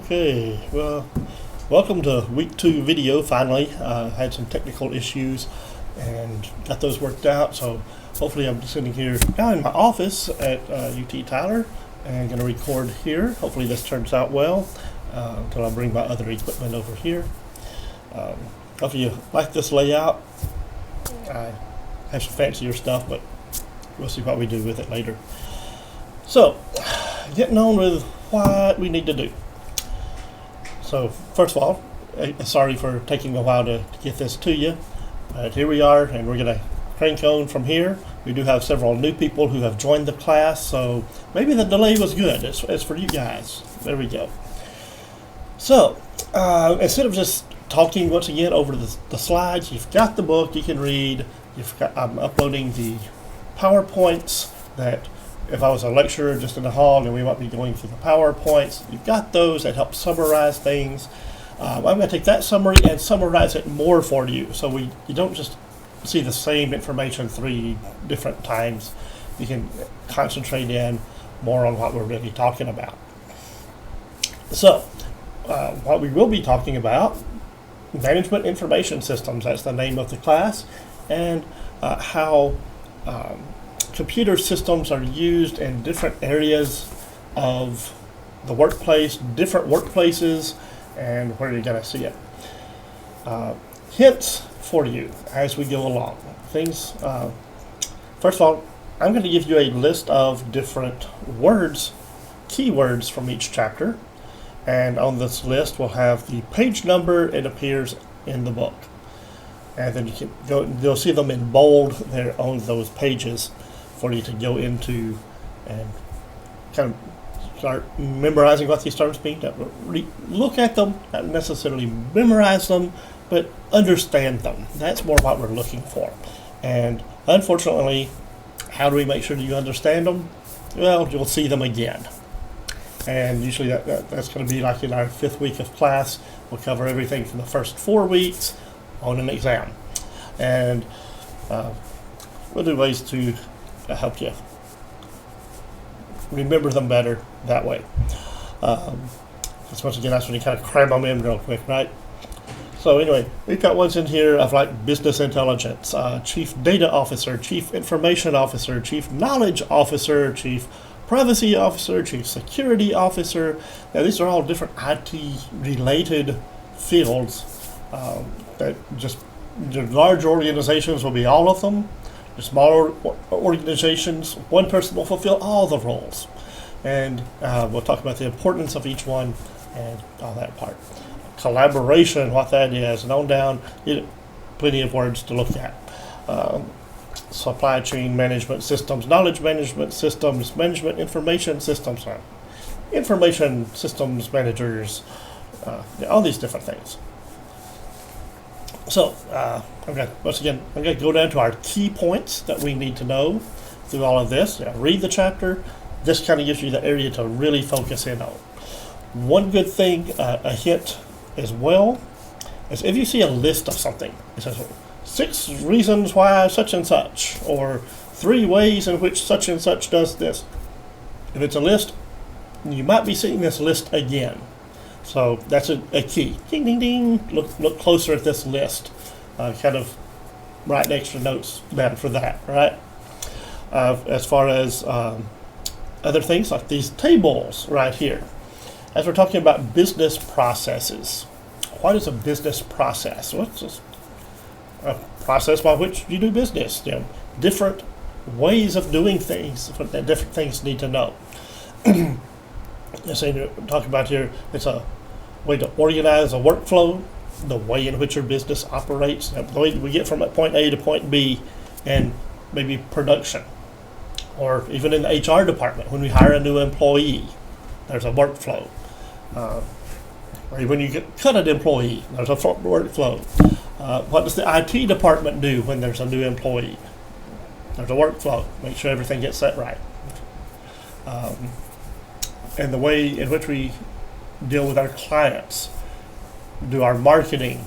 Okay, well, welcome to week 2 video. Finally, had some technical issues and got those worked out. So hopefully, I'm sitting here now in my office at UT Tyler and going to record here. Hopefully, this turns out well until I bring my other equipment over here. Hopefully, you like this layout. I have some fancier stuff, but we'll see what we do with it later. So, getting on with what we need to do. So first of all, sorry for taking a while to get this to you, but here we are, and we're going to crank on from here. We do have several new people who have joined the class, so maybe the delay was good. It's for you guys. There we go. So instead of just talking once again over the slides, you've got the book you can read. I'm uploading the PowerPoints that if I was a lecturer just in the hall and we might be going through the PowerPoints, you've got those that help summarize things. I'm going to take that summary and summarize it more for you, so you don't just see the same information 3 different times. You can concentrate in more on what we're really talking about. So, what we will be talking about, management information systems, that's the name of the class, and how computer systems are used in different areas of the workplace, different workplaces, and where you're going to see it. Hints for you as we go along. Things. First of all, I'm going to give you a list of different words, keywords from each chapter, and on this list we'll have the page number it appears in the book, and then you can you'll see them in bold there on those pages for you to go into and kind of start memorizing what these terms mean. Look at them, not necessarily memorize them, but understand them. That's more what we're looking for. And unfortunately, how do we make sure that you understand them? Well, you'll see them again. And usually that's going to be like in our 5th week of class. We'll cover everything from the first 4 weeks on an exam. And we'll do ways to help you remember them better that way. Because once again, that's when you kind of cram them in real quick, right? So anyway, we've got ones in here of like business intelligence, chief data officer, chief information officer, chief knowledge officer, chief privacy officer, chief security officer. Now these are all different IT-related fields that just the large organizations will be all of them. The smaller organizations, one person will fulfill all the roles. And we'll talk about the importance of each one and all that part. Collaboration, what that is, and on down, plenty of words to look at. Supply chain management systems, knowledge management systems, management information systems, information systems managers, all these different things. So, I'm going to go down to our key points that we need to know through all of this. Read the chapter. This kind of gives you the area to really focus in on. One good thing, a hint as well, is if you see a list of something, it says 6 reasons why such and such, or 3 ways in which such and such does this. If it's a list, you might be seeing this list again. So that's a key. Ding, ding, ding. Look closer at this list. Kind of write extra notes down for that, right? As far as other things like these tables right here. As we're talking about business processes. What is a business process? What's a process by which you do business? Different ways of doing things that different things need to know. We're talking about here, it's a way to organize a workflow, the way in which your business operates, the way we get from point A to point B, and maybe production. Or even in the HR department, when we hire a new employee, there's a workflow. Or when you cut an employee, there's a workflow. What does the IT department do when there's a new employee? There's a workflow. Make sure everything gets set right. And the way in which we deal with our clients, do our marketing,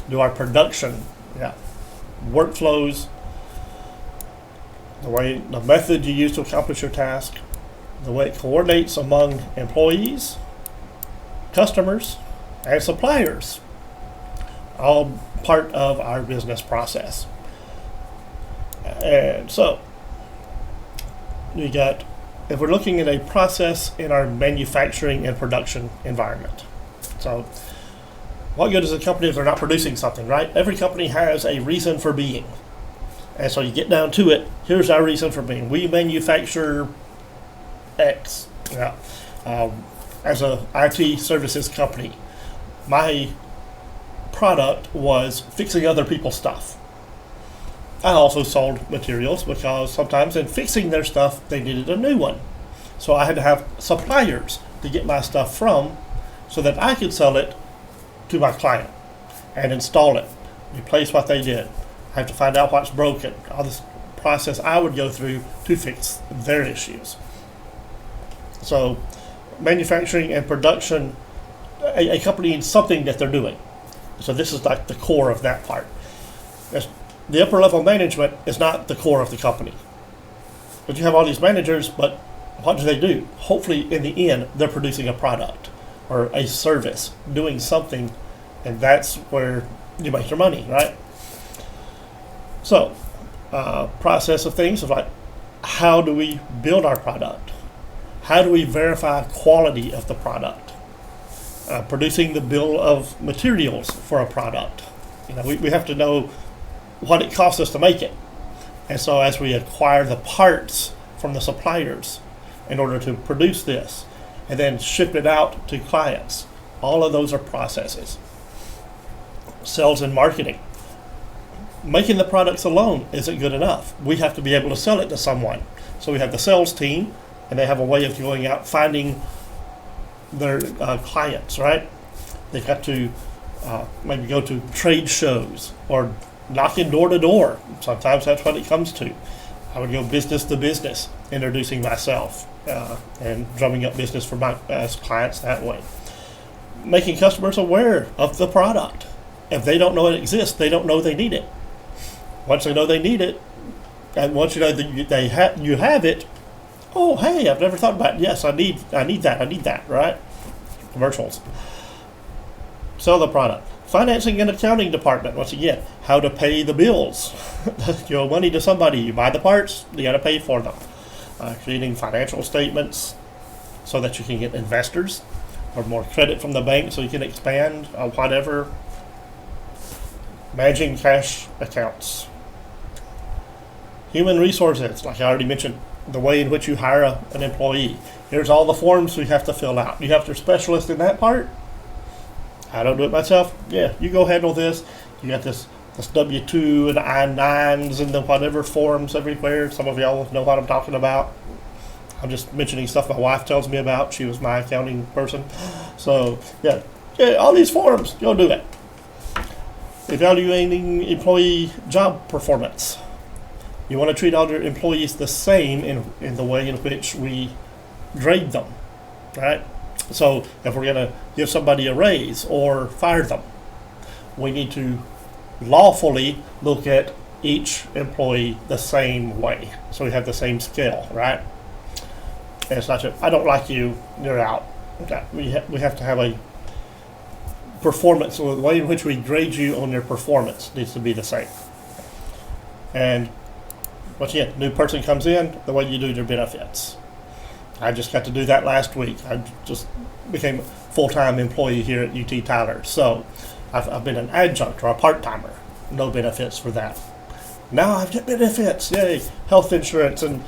do our production, workflows, the method you use to accomplish your task, the way it coordinates among employees, customers, and suppliers, all part of our business process. And so, if we're looking at a process in our manufacturing and production environment. So, what good is a company if they're not producing something, right? Every company has a reason for being. And so you get down to it, here's our reason for being. We manufacture X. Yeah. As a IT services company, my product was fixing other people's stuff. I also sold materials because sometimes in fixing their stuff, they needed a new one. So I had to have suppliers to get my stuff from so that I could sell it to my client and install it, replace what they did. I have to find out what's broken, all this process I would go through to fix their issues. So manufacturing and production, a company needs something that they're doing. So this is like the core of that part. The upper level management is not the core of the company. But you have all these managers, but what do? Hopefully in the end, they're producing a product or a service, doing something, and that's where you make your money, right? So, process of things is like, how do we build our product? How do we verify quality of the product? Producing the bill of materials for a product. We have to know what it costs us to make it. And so as we acquire the parts from the suppliers in order to produce this and then ship it out to clients, all of those are processes. Sales and marketing. Making the products alone isn't good enough. We have to be able to sell it to someone. So we have the sales team, and they have a way of going out finding their clients, right? They've got to maybe go to trade shows or knocking door to door. Sometimes that's what it comes to. I would go business to business, introducing myself and drumming up business for my clients that way. Making customers aware of the product. If they don't know it exists, they don't know they need it. Once they know they need it, and once you know that you have it, oh, hey, I've never thought about it. Yes, I need that, right? Commercials. Sell the product. Financing and accounting department, once again, how to pay the bills. You owe money to somebody, you buy the parts, you got to pay for them. Creating financial statements so that you can get investors or more credit from the bank so you can expand, whatever. Managing cash accounts. Human resources, like I already mentioned, the way in which you hire an employee. Here's all the forms we have to fill out. You have your specialist in that part. I don't do it myself. Yeah, you go handle this. You got this W-2 and I-9s and the whatever forms everywhere. Some of y'all know what I'm talking about. I'm just mentioning stuff my wife tells me about. She was my accounting person. So, yeah, all these forms, go do it. Evaluating employee job performance. You want to treat all your employees the same in the way in which we grade them, right? So if we're going to give somebody a raise or fire them, we need to lawfully look at each employee the same way. So we have the same scale, right? And it's not just, I don't like you, you're out. Okay. We have to have a performance, so the way in which we grade you on your performance needs to be the same. And once again, new person comes in, the way you do your benefits. I just got to do that last week. I just became a full-time employee here at UT Tyler. So I've been an adjunct or a part-timer. No benefits for that. Now I've got benefits. Yay. Health insurance and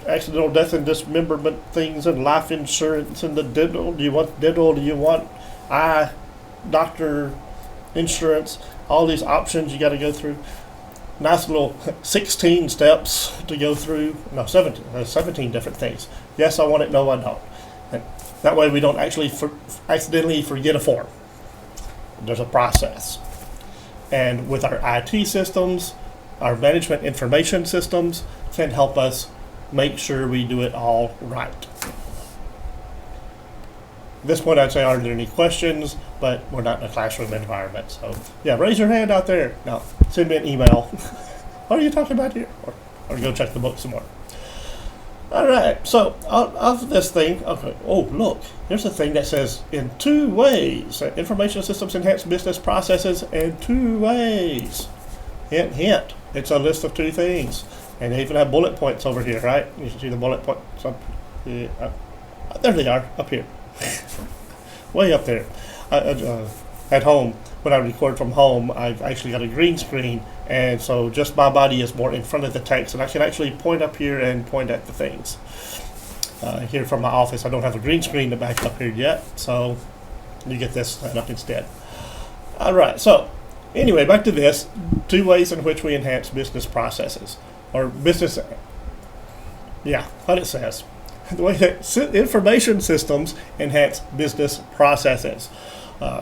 accidental death and dismemberment things and life insurance and the dental. Do you want dental? Do you want eye doctor insurance? All these options you got to go through. Nice little 16 steps to go through. No, 17 different things. Yes, I want it. No, I don't. And that way we don't actually accidentally forget a form. There's a process. And with our IT systems, our management information systems can help us make sure we do it all right. At this point, I'd say, are there any questions? But we're not in a classroom environment. So, yeah, raise your hand out there. No, send me an email. What are you talking about here? Or go check the book some more. All right, so of this thing, okay, oh, look, here's a thing that says in 2 ways. Information systems enhance business processes in 2 ways. Hint, hint. It's a list of 2 things. And they even have bullet points over here, right? You can see the bullet points up here. There they are, up here. Way up there. At home, when I record from home, I've actually got a green screen, and so just my body is more in front of the text, and I can actually point up here and point at the things. Here from my office, I don't have a green screen to back up here yet, so you get this set up instead. All right, so anyway, back to this. 2 ways in which we enhance business processes, or business, yeah, what it says. The way that information systems enhance business processes.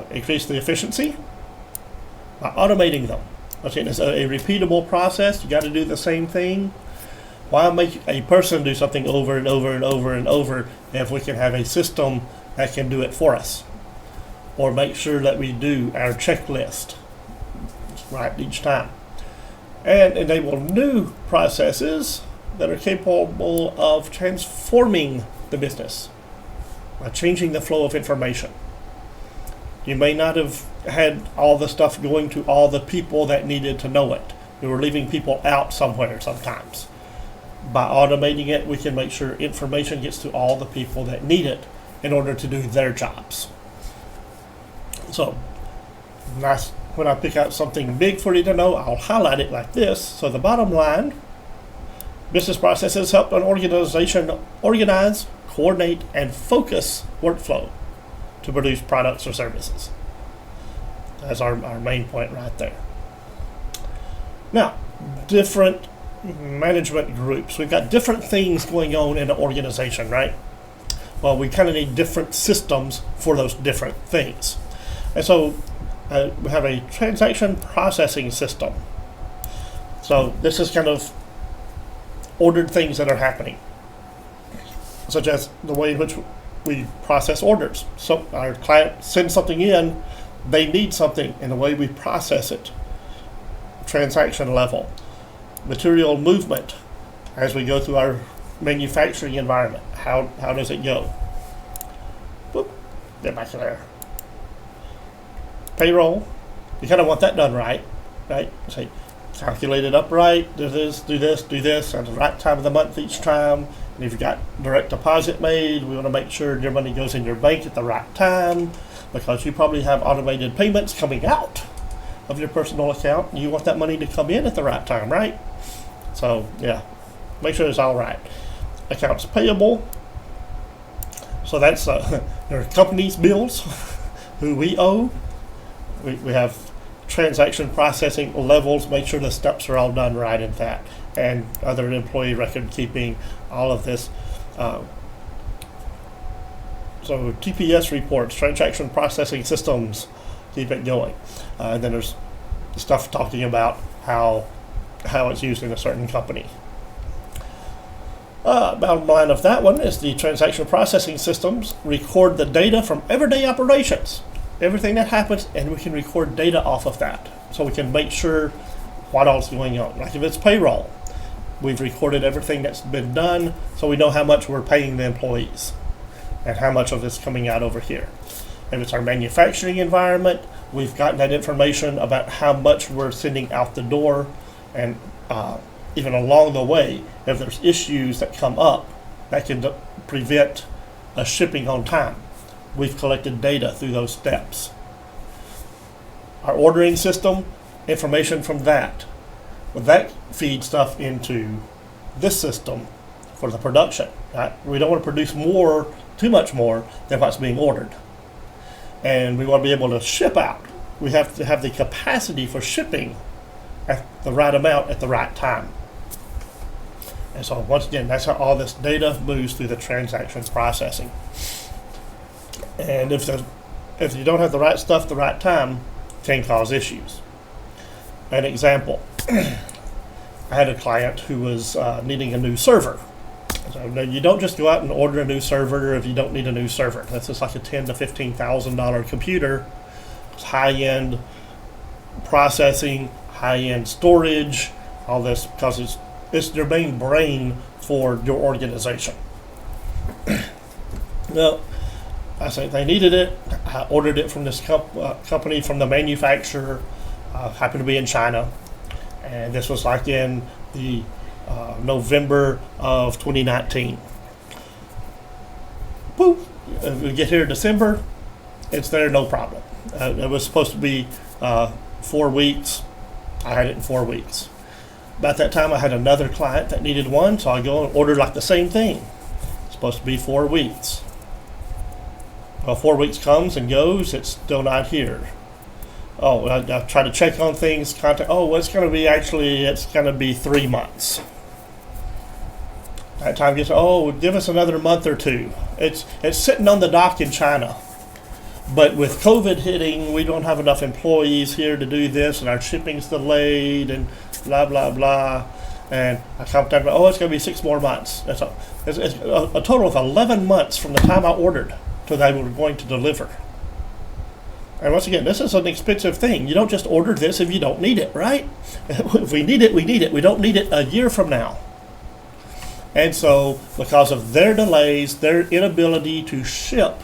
Increase the efficiency by automating them. Okay, it's a repeatable process. You got to do the same thing. Why make a person do something over and over and over and over if we can have a system that can do it for us? Or make sure that we do our checklist right each time. And enable new processes that are capable of transforming the business by changing the flow of information. You may not have had all the stuff going to all the people that needed to know it. You were leaving people out somewhere sometimes. By automating it, we can make sure information gets to all the people that need it in order to do their jobs. So, nice. When I pick out something big for you to know, I'll highlight it like this. So the bottom line, business processes help an organization organize, coordinate, and focus workflow to produce products or services. That's our main point right there. Now, different management groups. We've got different things going on in an organization, right? Well, we kind of need different systems for those different things. And so we have a transaction processing system. So this is kind of ordered things that are happening, such as the way in which we process orders. So our client sends something in, they need something, and the way we process it, transaction level. Material movement, as we go through our manufacturing environment, how does it go? Whoop, get back to there. Payroll, you kind of want that done right? Say, calculate it up right, do this, at the right time of the month each time. And if you've got direct deposit made, we want to make sure your money goes in your bank at the right time, because you probably have automated payments coming out of your personal account, and you want that money to come in at the right time, right? So, yeah, make sure it's all right. Accounts payable, so that's their company's bills, who we owe. We have transaction processing levels, make sure the steps are all done right in that, and other employee record keeping, all of this. So TPS reports, transaction processing systems, keep it going. And then there's stuff talking about how it's used in a certain company. Bottom line of that one is the transaction processing systems record the data from everyday operations, everything that happens, and we can record data off of that. So we can make sure what else is going on. Like if it's payroll, we've recorded everything that's been done, so we know how much we're paying the employees and how much of it's coming out over here. If it's our manufacturing environment, we've gotten that information about how much we're sending out the door, and even along the way, if there's issues that come up that can prevent a shipping on time, we've collected data through those steps. Our ordering system, information from that. Well, that feeds stuff into this system for the production. Right? We don't want to produce too much more than what's being ordered. And we want to be able to ship out. We have to have the capacity for shipping at the right amount at the right time. And so once again, that's how all this data moves through the transaction processing. And if you don't have the right stuff at the right time, it can cause issues. An example, I had a client who was needing a new server. So now you don't just go out and order a new server if you don't need a new server. That's just like a $10,000 to $15,000 computer. It's high-end processing, high-end storage, all this, because it's it's your main brain for your organization. Well, I said they needed it. I ordered it from this company, from the manufacturer. Happened to be in China, and this was like in the November of 2019. Poof! We get here in December, it's there, no problem. It was supposed to be 4 weeks. I had it in 4 weeks. About that time, I had another client that needed one, so I go and order like the same thing. It's supposed to be 4 weeks. Well, 4 weeks comes and goes, it's still not here. Oh, I try to check on things, contact, oh, well, it's going to be 3 months. That time gets, oh, give us another month or two. It's sitting on the dock in China. But with COVID hitting, we don't have enough employees here to do this, and our shipping's delayed, and blah, blah, blah. And I come down, oh, it's going to be 6 more months. It's a total of 11 months from the time I ordered to they were going to deliver. And once again, this is an expensive thing. You don't just order this if you don't need it, right? If we need it, we need it. We don't need it a year from now. And so, because of their delays, their inability to ship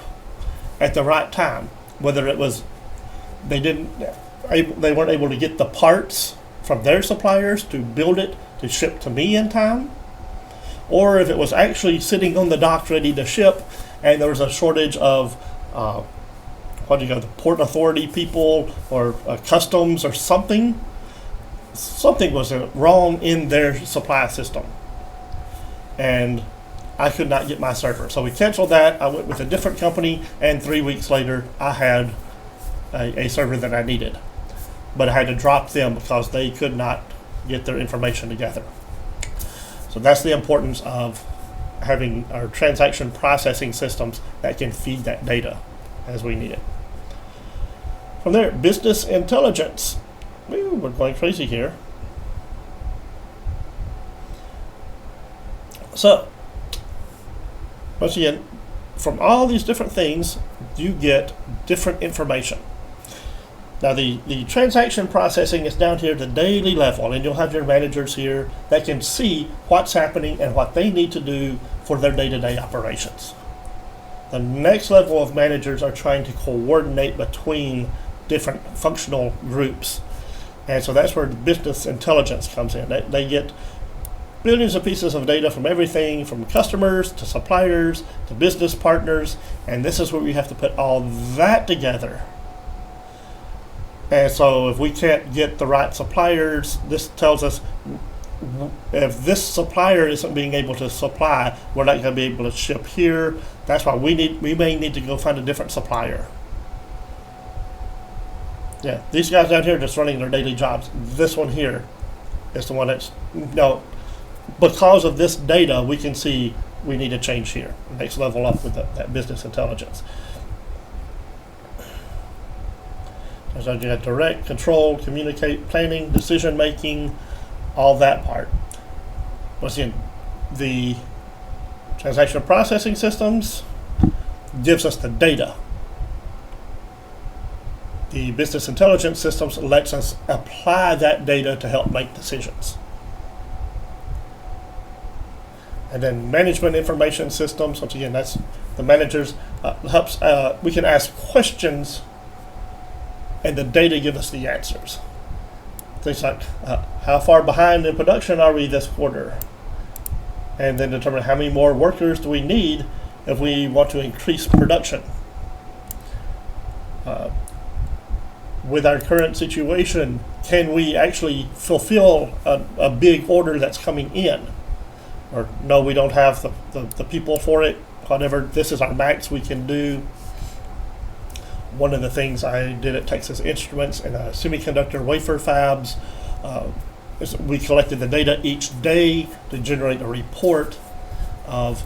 at the right time, whether it was they weren't able to get the parts from their suppliers to build it to ship to me in time, or if it was actually sitting on the dock ready to ship, and there was a shortage of the port authority people or customs or something was wrong in their supply system, and I could not get my server. So we canceled that. I went with a different company, and 3 weeks later I had a server that I needed, but I had to drop them because they could not get their information together. So that's the importance of having our transaction processing systems that can feed that data as we need it. From there, business intelligence. Ooh, we're going crazy here. So, once again, from all these different things, you get different information. Now, the transaction processing is down here at the daily level, and you'll have your managers here that can see what's happening and what they need to do for their day-to-day operations. The next level of managers are trying to coordinate between different functional groups. And so that's where business intelligence comes in. They get billions of pieces of data from everything from customers to suppliers to business partners, and this is where we have to put all that together. And so if we can't get the right suppliers, this tells us if this supplier isn't being able to supply, we're not going to be able to ship here. That's why we may need to go find a different supplier. Yeah, these guys down here are just running their daily jobs. This one here is the one that's, because of this data, we can see we need to change here. Next level up with that business intelligence. So you have direct, control, communicate, planning, decision making, all that part. Once again, the transaction processing systems gives us the data. The business intelligence systems lets us apply that data to help make decisions. And then management information systems, once again, that's the managers, helps, we can ask questions and the data give us the answers. Things like, how far behind in production are we this quarter? And then determine how many more workers do we need if we want to increase production. With our current situation, can we actually fulfill a big order that's coming in? Or no, we don't have the people for it, whatever, this is our max we can do. One of the things I did at Texas Instruments in semiconductor wafer fabs, is we collected the data each day to generate a report of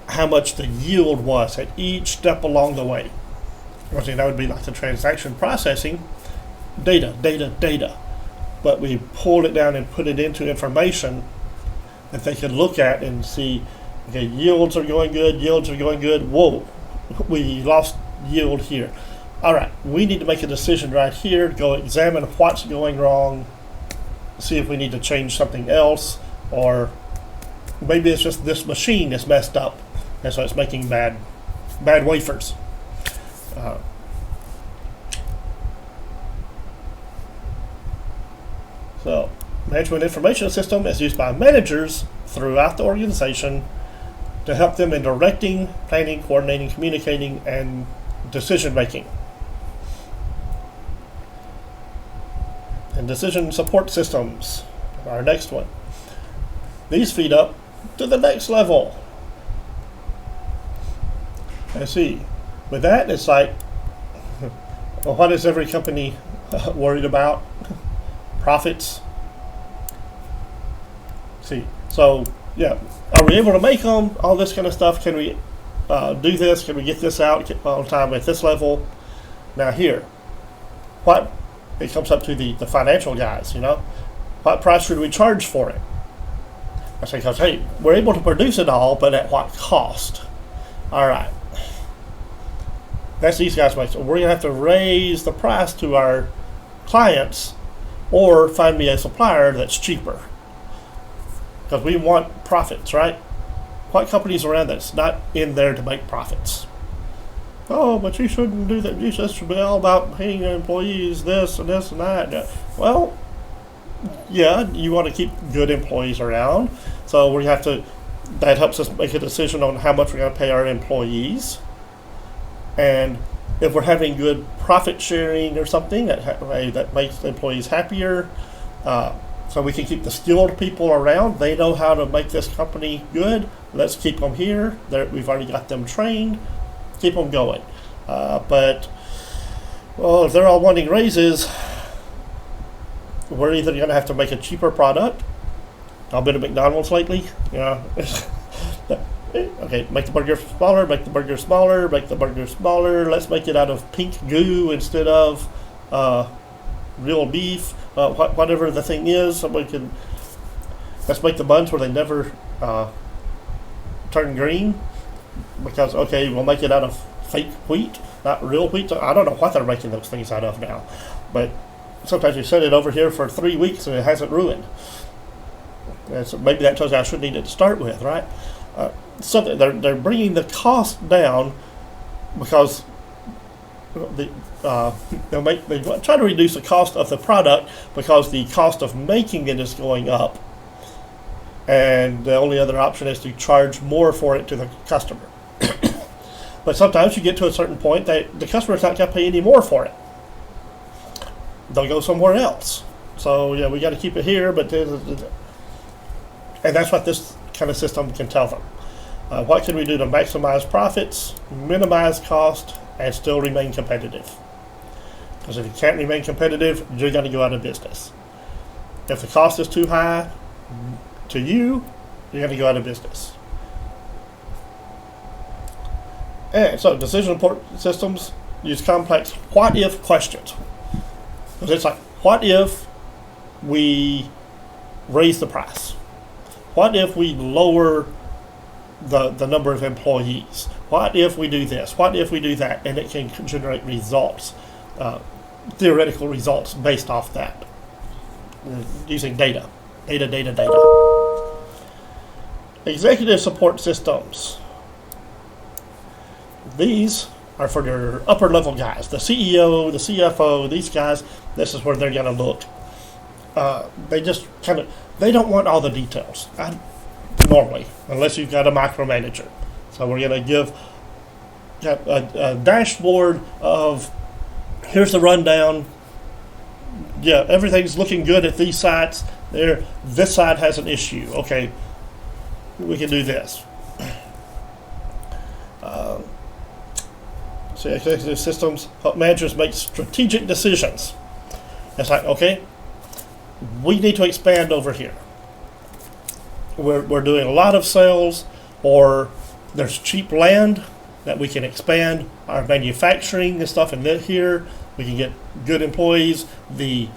how much the yield was at each step along the way. Once again, that would be like the transaction processing, data. But we pulled it down and put it into information that they could look at and see, okay, yields are going good, whoa, we lost yield here. All right, we need to make a decision right here, go examine what's going wrong, see if we need to change something else, or maybe it's just this machine is messed up, and so it's making bad wafers. So, management information system is used by managers throughout the organization to help them in directing, planning, coordinating, communicating, and decision making. And decision support systems, our next one. These feed up to the next level. I see. With that, it's like, well, what is every company worried about? Profits. See, so yeah, are we able to make them? All this kind of stuff. Can we do this? Can we get this out on time at this level? Now here, what it comes up to the financial guys. What price should we charge for it? I say, because hey, we're able to produce it all, but at what cost? All right, that's these guys. So we're gonna have to raise the price to our clients, or find me a supplier that's cheaper. Because we want profits, right? What companies around that's not in there to make profits? Oh, but you shouldn't do that. You just should be all about paying your employees this and this and that. Well, yeah, you want to keep good employees around. So that helps us make a decision on how much we're going to pay our employees. And if we're having good profit sharing or something that makes the employees happier, so we can keep the skilled people around. They know how to make this company good. Let's keep them here. We've already got them trained. Keep them going. But if they're all wanting raises, we're either going to have to make a cheaper product. I've been to McDonald's lately. Okay, make the burger smaller, make the burger smaller, make the burger smaller. Let's make it out of pink goo instead of real beef. Whatever the thing is, let's make the buns where they never turn green. Because, okay, we'll make it out of fake wheat, not real wheat. I don't know what they're making those things out of now. But sometimes you set it over here for 3 weeks and it hasn't ruined. And so maybe that tells you I shouldn't eat it to start with, right? So they're bringing the cost down because they try to reduce the cost of the product because the cost of making it is going up. And the only other option is to charge more for it to the customer. But sometimes you get to a certain point that the customer's not going to pay any more for it. They'll go somewhere else. So yeah, we got to keep it here, and that's what this kind of system can tell them. What can we do to maximize profits, minimize cost, and still remain competitive? Because if you can't remain competitive, you're going to go out of business. If the cost is too high to you, you're going to go out of business. And so decision support systems use complex what-if questions. Because it's like, what if we raise the price? What if we lower the number of employees? What if we do this? What if we do that? And it can generate results, theoretical results based off that, using data. Executive support systems. These are for your upper level guys, the CEO, the CFO, these guys. This is where they're going to look. They don't want all the details, normally, unless you've got a micromanager. So we're going to give a dashboard of, here's the rundown. Yeah, everything's looking good at these sites. This side has an issue. Okay, we can do this. So executive systems help managers make strategic decisions. It's like, okay, we need to expand over here. We're doing a lot of sales, or there's cheap land that we can expand our manufacturing and stuff in here. We can get good employees. The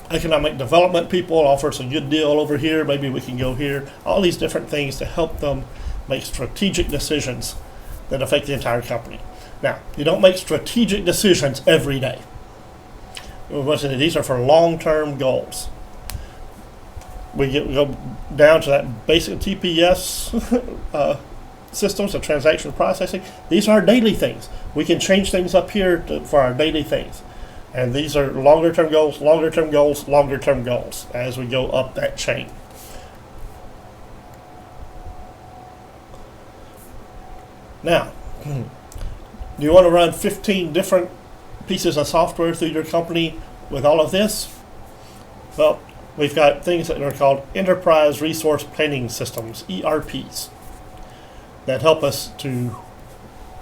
economic development people offer us a good deal over here. Maybe we can go here. All these different things to help them make strategic decisions that affect the entire company. Now, you don't make strategic decisions every day. These are for long-term goals. we go down to that basic TPS systems of transaction processing. These are our daily things. We can change things up here for our daily things. And these are longer term goals, longer term goals, longer term goals as we go up that chain. Now, do you want to run 15 different pieces of software through your company with all of this? Well, we've got things that are called Enterprise Resource Planning Systems, ERPs, that help us to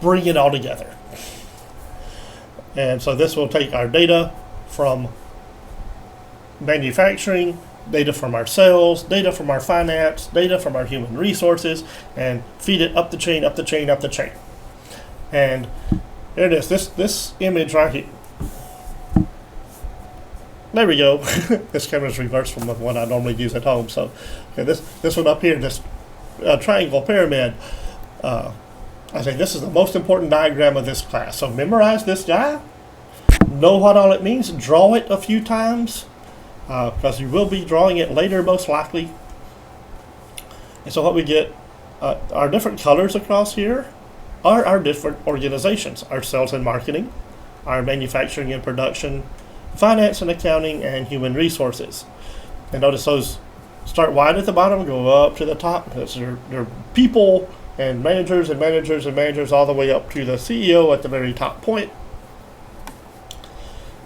bring it all together. And so this will take our data from manufacturing, data from our sales, data from our finance, data from our human resources, and feed it up the chain, up the chain, up the chain. And there it is, this image right here. There we go. This camera's reversed from the one I normally use at home. So okay, this one up here, this triangle pyramid, I say this is the most important diagram of this class. So memorize this guy, know what all it means, draw it a few times, because you will be drawing it later most likely. And so what we get, our different colors across here are our different organizations, our sales and marketing, our manufacturing and production, finance and accounting, and human resources. And notice those start wide at the bottom, go up to the top. They're people and managers and managers and managers all the way up to the CEO at the very top point.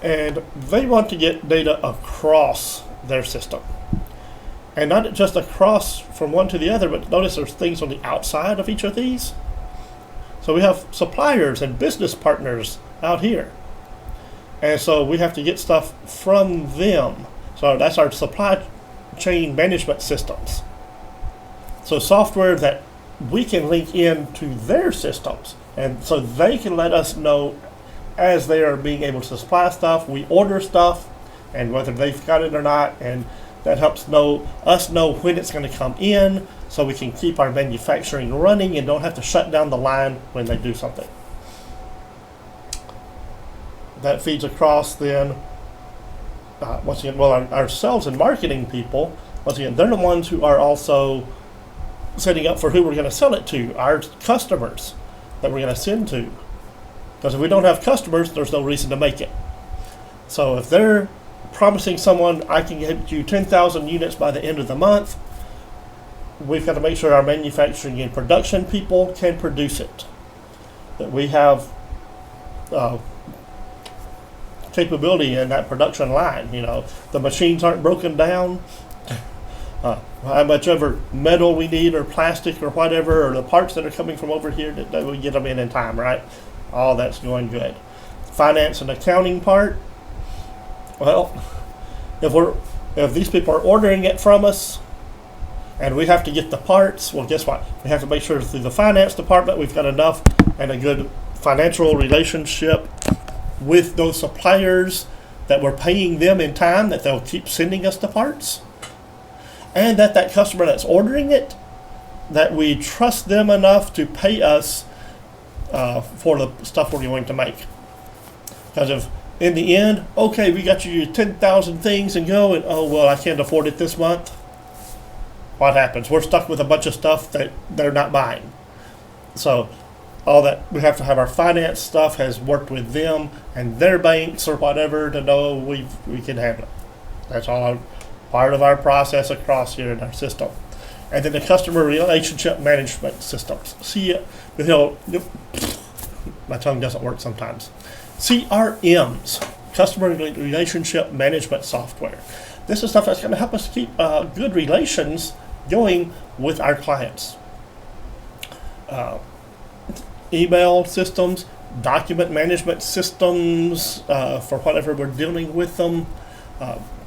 And they want to get data across their system. And not just across from one to the other, but notice there's things on the outside of each of these. So we have suppliers and business partners out here. And so we have to get stuff from them. So that's our supply chain management systems. So software that we can link into their systems. And so they can let us know as they are being able to supply stuff, we order stuff, and whether they've got it or not. And that helps us know when it's going to come in, so we can keep our manufacturing running and don't have to shut down the line when they do something. That feeds across then, once again, well, our sales and marketing people, once again, they're the ones who are also setting up for who we're going to sell it to, our customers that we're going to send to. Because if we don't have customers, there's no reason to make it. So if they're promising someone, I can get you 10,000 units by the end of the month, we've got to make sure our manufacturing and production people can produce it. That we have capability in that production line. You know, the machines aren't broken down. How much ever metal we need, or plastic, or whatever, or the parts that are coming from over here, that we get them in time, right? All that's going good. Finance and accounting part. Well, if these people are ordering it from us, and we have to get the parts, well, guess what? We have to make sure through the finance department we've got enough and a good financial relationship with those suppliers that we're paying them in time, that they'll keep sending us the parts. And that customer that's ordering it, that we trust them enough to pay us for the stuff we're going to make. Because if in the end, okay, we got you 10,000 things and go, and oh, well, I can't afford it this month. What happens? We're stuck with a bunch of stuff that they're not buying. So all that, we have to have our finance stuff has worked with them and their banks or whatever to know we can handle it. That's all part of our process across here in our system. And then the customer relationship management systems. My tongue doesn't work sometimes. CRMs, customer relationship management software. This is stuff that's going to help us keep good relations going with our clients. Email systems, document management systems for whatever we're dealing with them.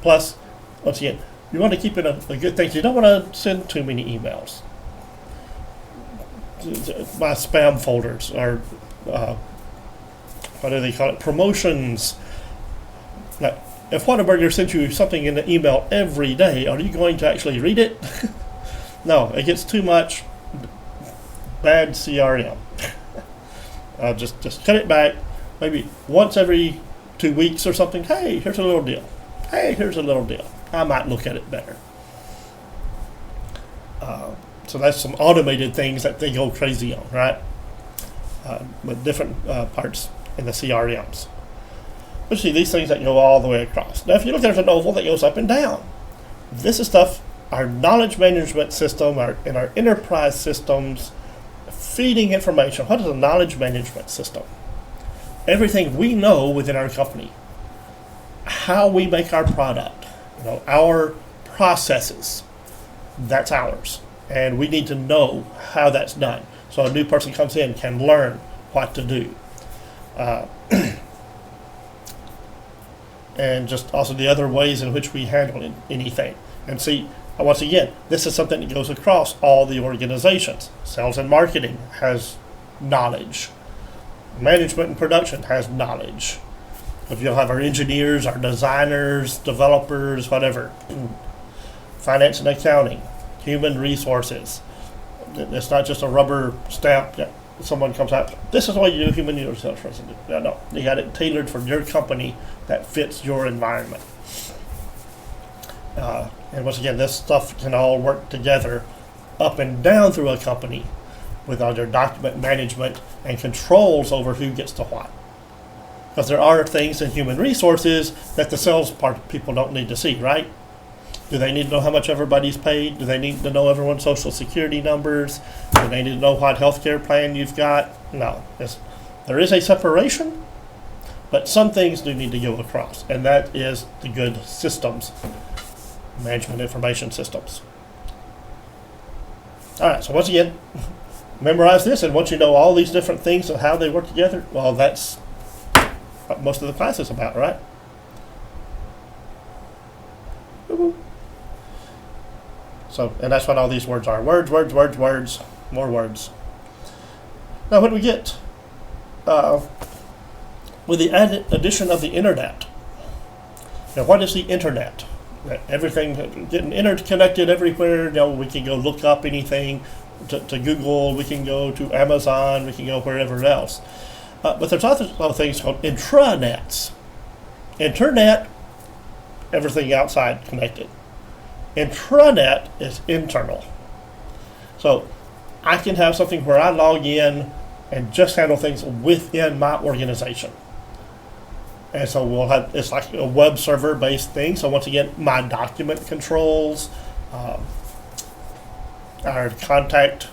Plus, once again, you want to keep it a good thing. You don't want to send too many emails. My spam folders are, what do they call it? Promotions. Now, if Whataburger sends you something in the email every day, are you going to actually read it? No, it gets too much bad CRM. Just cut it back. Maybe once every 2 weeks or something. Hey, here's a little deal. Hey, here's a little deal. I might look at it better. So that's some automated things that they go crazy on, right? With different parts in the CRMs. But see, these things that go all the way across. Now, if you look, there's an oval that goes up and down. This is stuff, our knowledge management system, and our enterprise systems, feeding information. What is a knowledge management system? Everything we know within our company, how we make our product, our processes, that's ours. And we need to know how that's done. So a new person comes in can learn what to do. And just also the other ways in which we handle anything. And see, once again, this is something that goes across all the organizations. Sales and marketing has knowledge. Management and production has knowledge. If you'll have our engineers, our designers, developers, whatever. Finance and accounting, human resources. It's not just a rubber stamp that someone comes out, this is what you do human resources. No, you got it tailored for your company that fits your environment. And once again, this stuff can all work together up and down through a company with other document management and controls over who gets to what. Because there are things in human resources that the sales part people don't need to see, right? Do they need to know how much everybody's paid? Do they need to know everyone's social security numbers? Do they need to know what healthcare plan you've got? No. There is a separation, but some things do need to go across, and that is the good systems, management information systems. All right, so once again, memorize this, and once you know all these different things and how they work together, well, that's what most of the class is about, right? So, and that's what all these words are. Words, words, words, words, more words. Now, when we get, with the addition of the internet, now what is the internet? Everything getting interconnected everywhere. We can go look up anything to Google, we can go to Amazon, we can go wherever else. But there's other things called intranets. Internet, everything outside connected. Intranet is internal. So I can have something where I log in and just handle things within my organization. And so we'll have, it's like a web server based thing. So once again, my document controls, our contact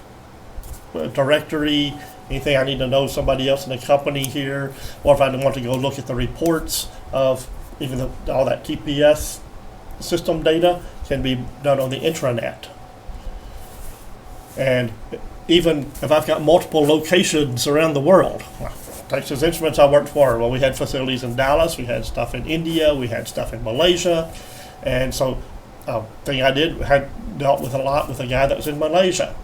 directory, anything I need to know somebody else in the company here, or if I want to go look at the reports of even all that TPS system data can be done on the intranet. And even if I've got multiple locations around the world, Texas Instruments I worked for, well, we had facilities in Dallas, we had stuff in India, we had stuff in Malaysia, and so thing I did had dealt with a lot with a guy that was in Malaysia.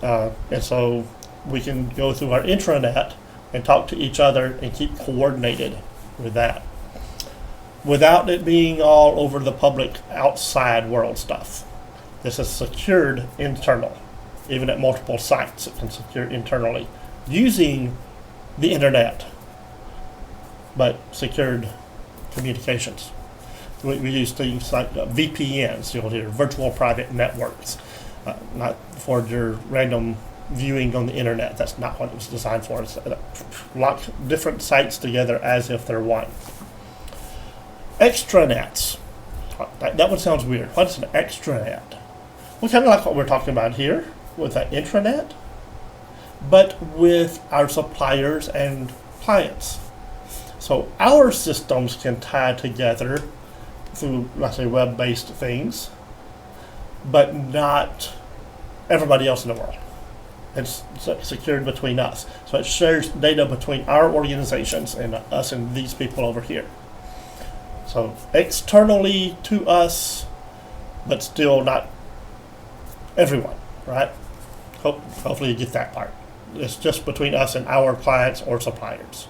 And so we can go through our intranet and talk to each other and keep coordinated with that, without it being all over the public outside world stuff. This is secured internal. Even at multiple sites, it can secure internally using the internet, but secured communications. We use things like VPNs, you'll hear virtual private networks, not for your random viewing on the internet. That's not what it was designed for. It's lock different sites together as if they're one. Extranets. That one sounds weird. What is an extranet? Well, kind of like what we're talking about here with that intranet, but with our suppliers and clients. So our systems can tie together through, let's say, web-based things, but not everybody else in the world. It's secured between us. So it shares data between our organizations and us and these people over here. So externally to us, but still not everyone, right? Hopefully you get that part. It's just between us and our clients or suppliers.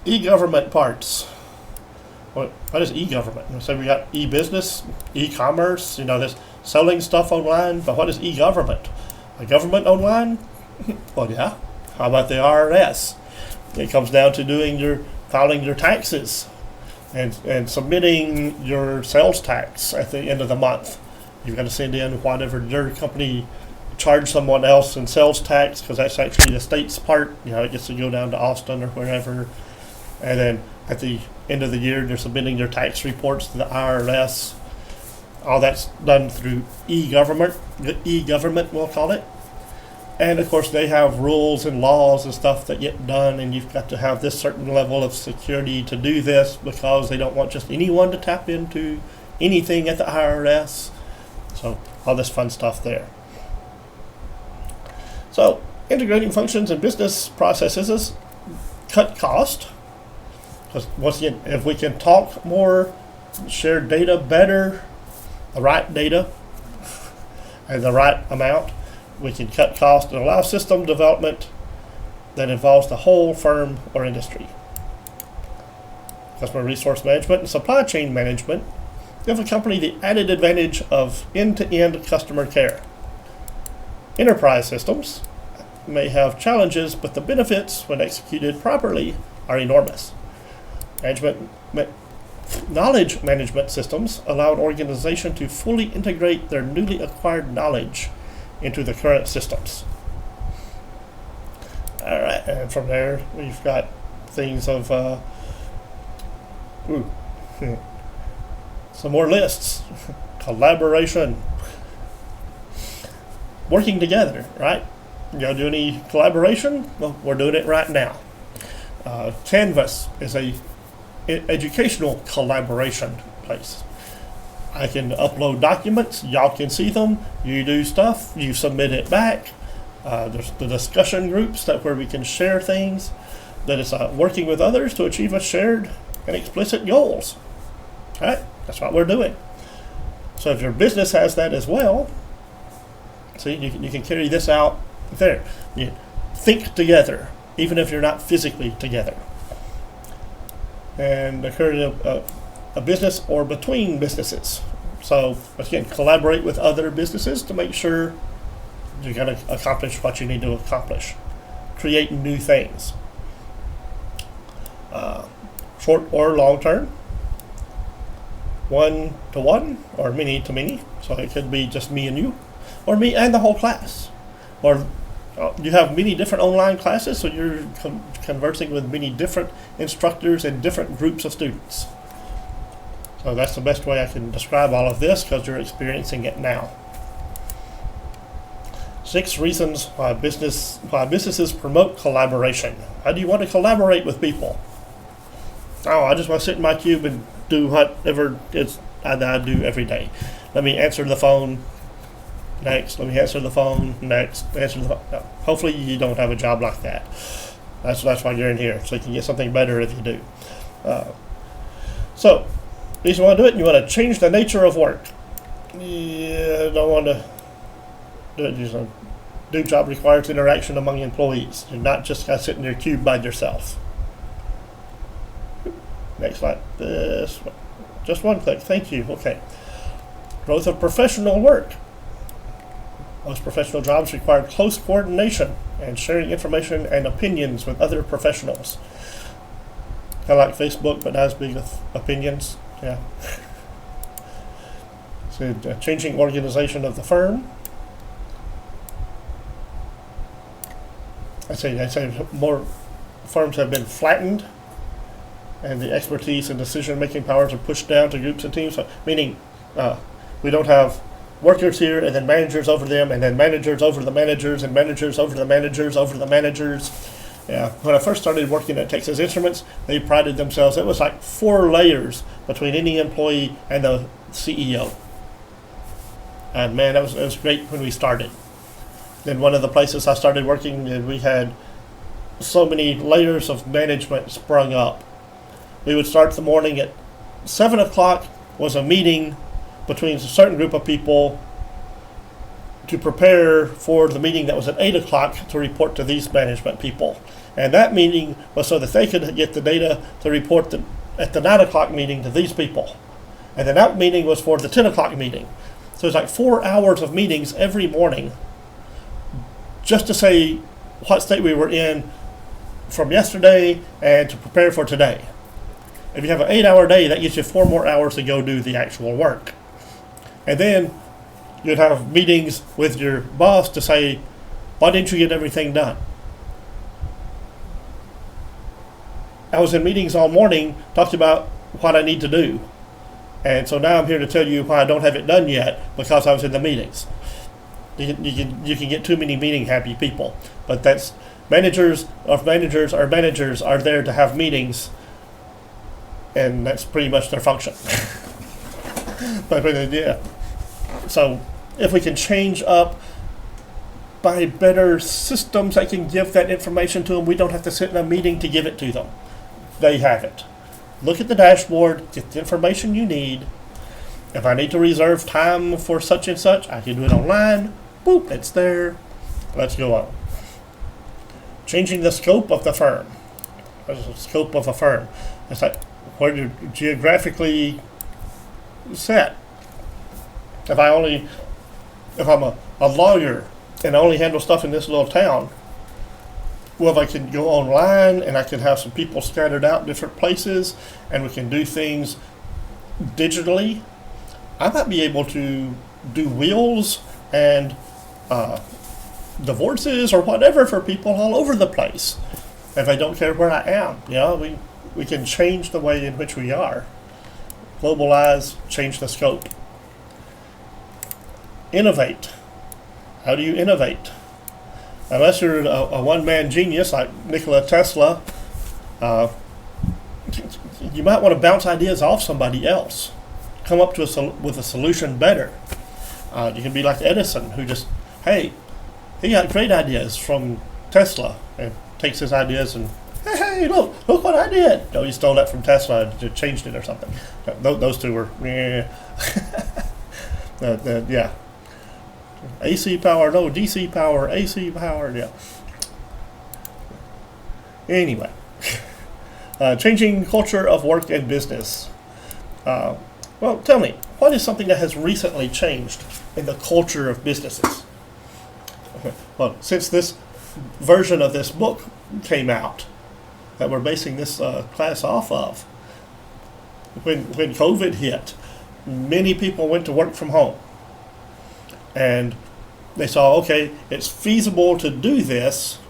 E-government parts. What is e-government? So we got e-business, e-commerce, this selling stuff online, but what is e-government? A government online? Well, yeah. How about the IRS? It comes down to filing your taxes and submitting your sales tax at the end of the month. You've got to send in whatever your company charged someone else in sales tax, because that's actually the state's part. It gets to go down to Austin or wherever. And then at the end of the year, they're submitting their tax reports to the IRS. All that's done through e-government, we'll call it. And of course, they have rules and laws and stuff that get done, and you've got to have this certain level of security to do this, because they don't want just anyone to tap into anything at the IRS. So all this fun stuff there. So integrating functions and business processes cut cost, because once again, if we can talk more, share data better, the right data and the right amount, we can cut costs and allow system development that involves the whole firm or industry. Customer resource management and supply chain management give a company the added advantage of end-to-end customer care. Enterprise systems may have challenges, but the benefits, when executed properly, are enormous. Knowledge management systems allow an organization to fully integrate their newly acquired knowledge into the current systems. All right, and from there we've got things of some more lists. Collaboration, working together, right? You do any collaboration? Well, we're doing it right now. Canvas is a educational collaboration place. I can upload documents, y'all can see them, you do stuff, you submit it back. There's the discussion groups where we can share things. That is working with others to achieve a shared and explicit goals. All right, that's what we're doing. So if your business has that as well, see, you can carry this out there. You think together, even if you're not physically together. And occur in a business or between businesses. So again, collaborate with other businesses to make sure you're going to accomplish what you need to accomplish. Create new things. Short or long term. One to one or many to many. So it could be just me and you, or me and the whole class. Or you have many different online classes, so you're conversing with many different instructors and different groups of students. So that's the best way I can describe all of this, because you're experiencing it now. 6 reasons why businesses promote collaboration. How do you want to collaborate with people? Oh, I just want to sit in my cube and do whatever I do every day. Let me answer the phone. Next, let me answer the phone. Next, answer the phone. No. Hopefully you don't have a job like that. That's why you're in here, so you can get something better if you do. So, if you want to do it, you want to change the nature of work. Yeah, don't want to do it. Just do job requires interaction among employees. You're not just going to sit in your cube by yourself. Next slide. This one. Just one click. Thank you. Okay. Growth of professional work. Most professional jobs require close coordination and sharing information and opinions with other professionals. Kind of like Facebook, but not as big with opinions. Yeah. So, changing organization of the firm. I say more firms have been flattened, and the expertise and decision-making powers are pushed down to groups and teams. So, meaning, we don't have workers here, and then managers over them, and then managers over the managers, and managers over the managers over the managers. Yeah, when I first started working at Texas Instruments, they prided themselves. It was like 4 layers between any employee and the CEO. And man, it was great when we started. Then one of the places I started working, we had so many layers of management sprung up. We would start the morning at 7 o'clock was a meeting between a certain group of people to prepare for the meeting that was at 8 o'clock to report to these management people. And that meeting was so that they could get the data to report at the 9 o'clock meeting to these people. And then that meeting was for the 10 o'clock meeting. So it's like 4 hours of meetings every morning just to say what state we were in from yesterday and to prepare for today. If you have an 8-hour day, that gives you 4 more hours to go do the actual work. And then You'd have meetings with your boss to say, why didn't you get everything done? I was in meetings all morning talking about what I need to do. And so now I'm here to tell you why I don't have it done yet because I was in the meetings. You can get too many meeting happy people, but that's managers are there to have meetings, and that's pretty much their function. But yeah, so if we can change up by better systems that can give that information to them, we don't have to sit in a meeting to give it to them. They have it. Look at the dashboard, get the information you need. If I need to reserve time for such and such, I can do it online. Boop, it's there. Let's go on. Changing the scope of the firm. The scope of a firm. It's like where you're geographically set. If I'm a lawyer and I only handle stuff in this little town, well, if I can go online and I can have some people scattered out in different places and we can do things digitally, I might be able to do wills and divorces or whatever for people all over the place. If I don't care where I am, we can change the way in which we are. Globalize, change the scope. Innovate. How do you innovate? Unless you're a one-man genius like Nikola Tesla, you might want to bounce ideas off somebody else. Come up with a solution better. You can be like Edison, who just, he got great ideas from Tesla, and takes his ideas and, hey, look what I did. No, he stole that from Tesla and changed it or something. Those two were, yeah. AC power, no, DC power, AC power, yeah. Anyway, changing culture of work and business. Well, tell me, what is something that has recently changed in the culture of businesses? Well, since this version of this book came out that we're basing this class off of, when COVID hit, many people went to work from home. And they saw, okay, it's feasible to do this.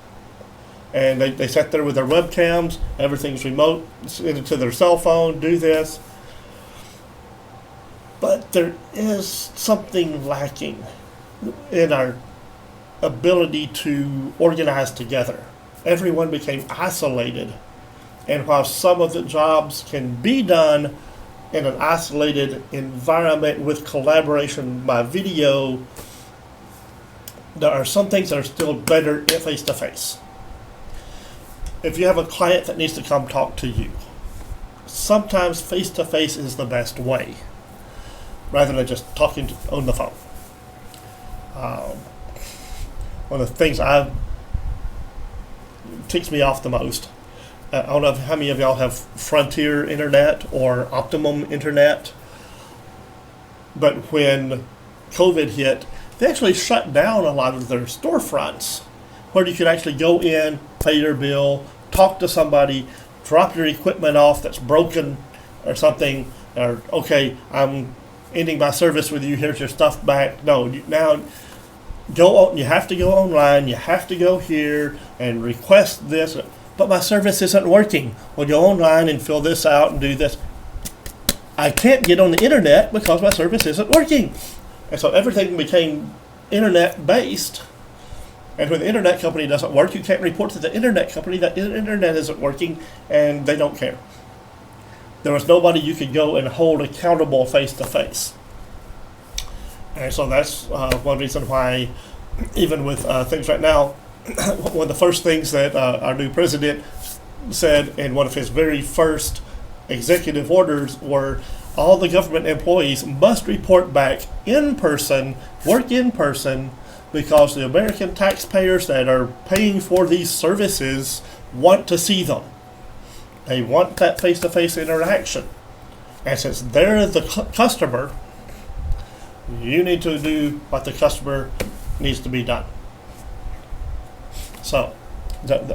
And they sat there with their webcams, everything's remote, into their cell phone, do this. But there is something lacking in our ability to organize together. Everyone became isolated. And while some of the jobs can be done in an isolated environment with collaboration by video, there are some things that are still better face-to-face. If you have a client that needs to come talk to you, sometimes face-to-face is the best way, rather than just talking on the phone. One of the things ticks me off the most, I don't know how many of y'all have Frontier Internet or Optimum Internet, but when COVID hit, they actually shut down a lot of their storefronts where you could actually go in, pay your bill, talk to somebody, drop your equipment off that's broken or something, or, okay, I'm ending my service with you, here's your stuff back. No, now you have to go online, you have to go here and request this. But my service isn't working. Well, go online and fill this out and do this. I can't get on the internet because my service isn't working. And so everything became internet-based. And when the internet company doesn't work, you can't report to the internet company that the internet isn't working, and they don't care. There was nobody you could go and hold accountable face-to-face. And so that's one reason why, even with things right now, one of the first things that our new president said in one of his very first executive orders were all the government employees must report back in person, work in person, because the American taxpayers that are paying for these services want to see them. They want that face-to-face interaction. And since they're the customer, you need to do what the customer needs to be done. So,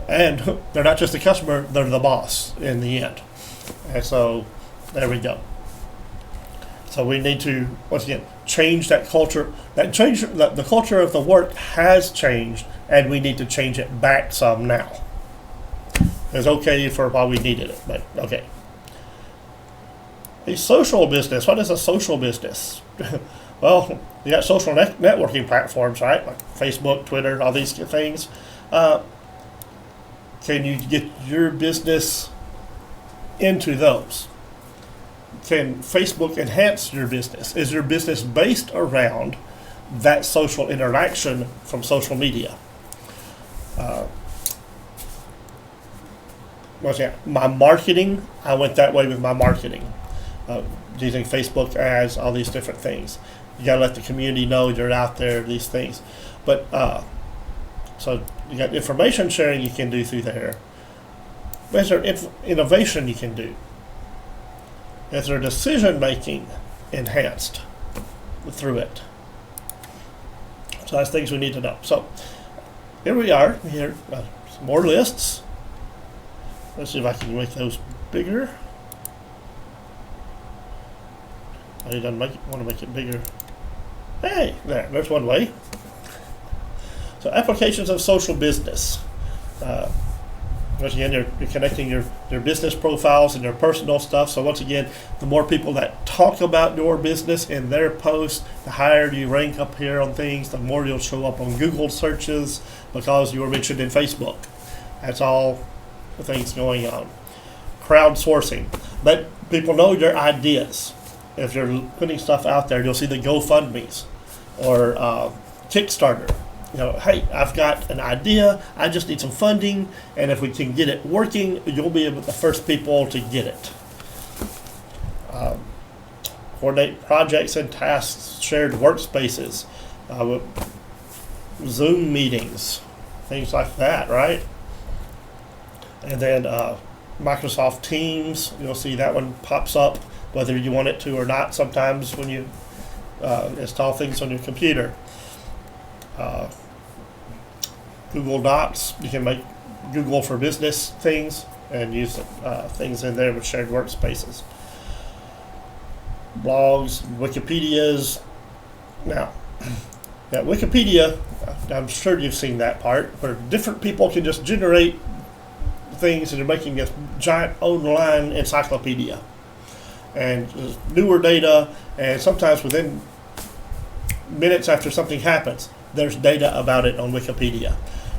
and they're not just the customer, they're the boss in the end. And so, there we go. So we need to, once again, change that culture. The culture of the work has changed, and we need to change it back some now. It's okay for while we needed it, but okay. A social business. What is a social business? Well, you got social networking platforms, right? Like Facebook, Twitter, all these things. Can you get your business into those? Can Facebook enhance your business? Is your business based around that social interaction from social media? My marketing, I went that way with my marketing. Using Facebook ads, all these different things. You gotta let the community know you're out there, these things. But so you got information sharing you can do through there. Is there innovation you can do? Is there decision making enhanced through it? So that's things we need to know. So here we are. Here, some more lists. Let's see if I can make those bigger. I want to make it bigger. Hey, there's one way. So applications of social business. Once again, you're connecting your business profiles and your personal stuff. So once again, the more people that talk about your business in their posts, the higher you rank up here on things, the more you'll show up on Google searches because you were mentioned in Facebook. That's all the things going on. Crowdsourcing. Let people know your ideas. If you're putting stuff out there, you'll see the GoFundMes or Kickstarter. You know, hey, I've got an idea, I just need some funding, and if we can get it working, you'll be the first people to get it. Coordinate projects and tasks, shared workspaces, Zoom meetings, things like that, right? And then Microsoft Teams, you'll see that one pops up, whether you want it to or not, sometimes when you install things on your computer. Google Docs, you can make Google for Business things and use things in there with shared workspaces. Blogs, Wikipedias. Now, yeah, Wikipedia, I'm sure you've seen that part, where different people can just generate things and they're making a giant online encyclopedia. And there's newer data, and sometimes within minutes after something happens, there's data about it on Wikipedia.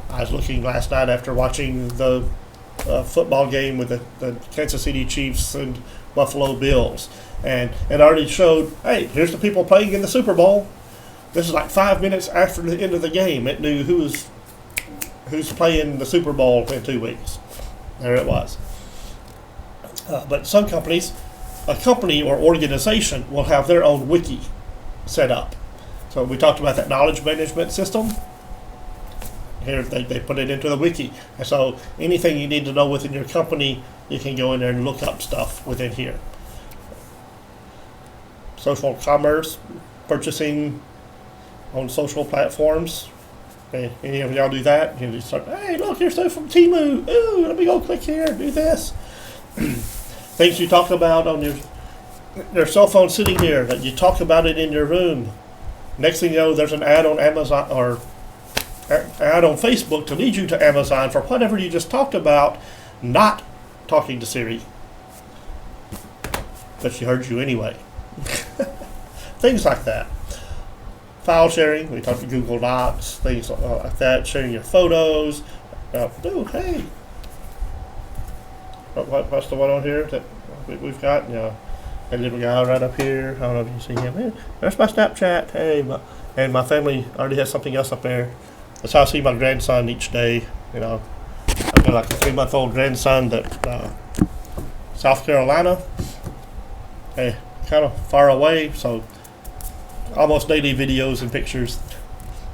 I was looking last night after watching the football game with the Kansas City Chiefs and Buffalo Bills, and it already showed, hey, here's the people playing in the Super Bowl. This is like 5 minutes after the end of the game. It knew who's playing the Super Bowl in 2 weeks. There it was. But some companies, a company or organization will have their own wiki set up. So we talked about that knowledge management system. Here they put it into the wiki. And so anything you need to know within your company, you can go in there and look up stuff within here. Social commerce, purchasing on social platforms. Okay, any of y'all do that? You just start, hey, look, here's stuff from Temu. Ooh, let me go click here, do this. Things you talk about on your cell phone sitting here, that you talk about it in your room. Next thing you know, there's an ad on Amazon or ad on Facebook to lead you to Amazon for whatever you just talked about, not talking to Siri. But she heard you anyway. Things like that. File sharing, we talked to Google Docs, things like that, sharing your photos. Hey. What's the one on here that we've got? You know, a little guy right up here. I don't know if you see him. Hey, there's my Snapchat. Hey, and my family already has something else up there. That's how I see my grandson each day. You know, I've got like a 3-month-old grandson that South Carolina. Hey, kind of far away, so almost daily videos and pictures.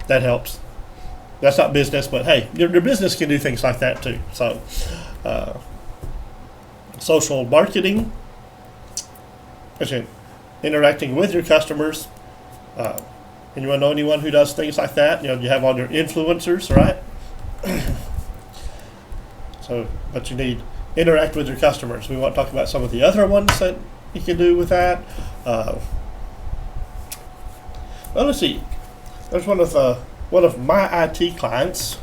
That helps. That's not business, but hey, your business can do things like that too. So, social marketing, interacting with your customers. And you want to know anyone who does things like that? You know, you have all your influencers, right? So, but you need interact with your customers. We want to talk about some of the other ones that you can do with that. Well, let's see. There's one of my IT clients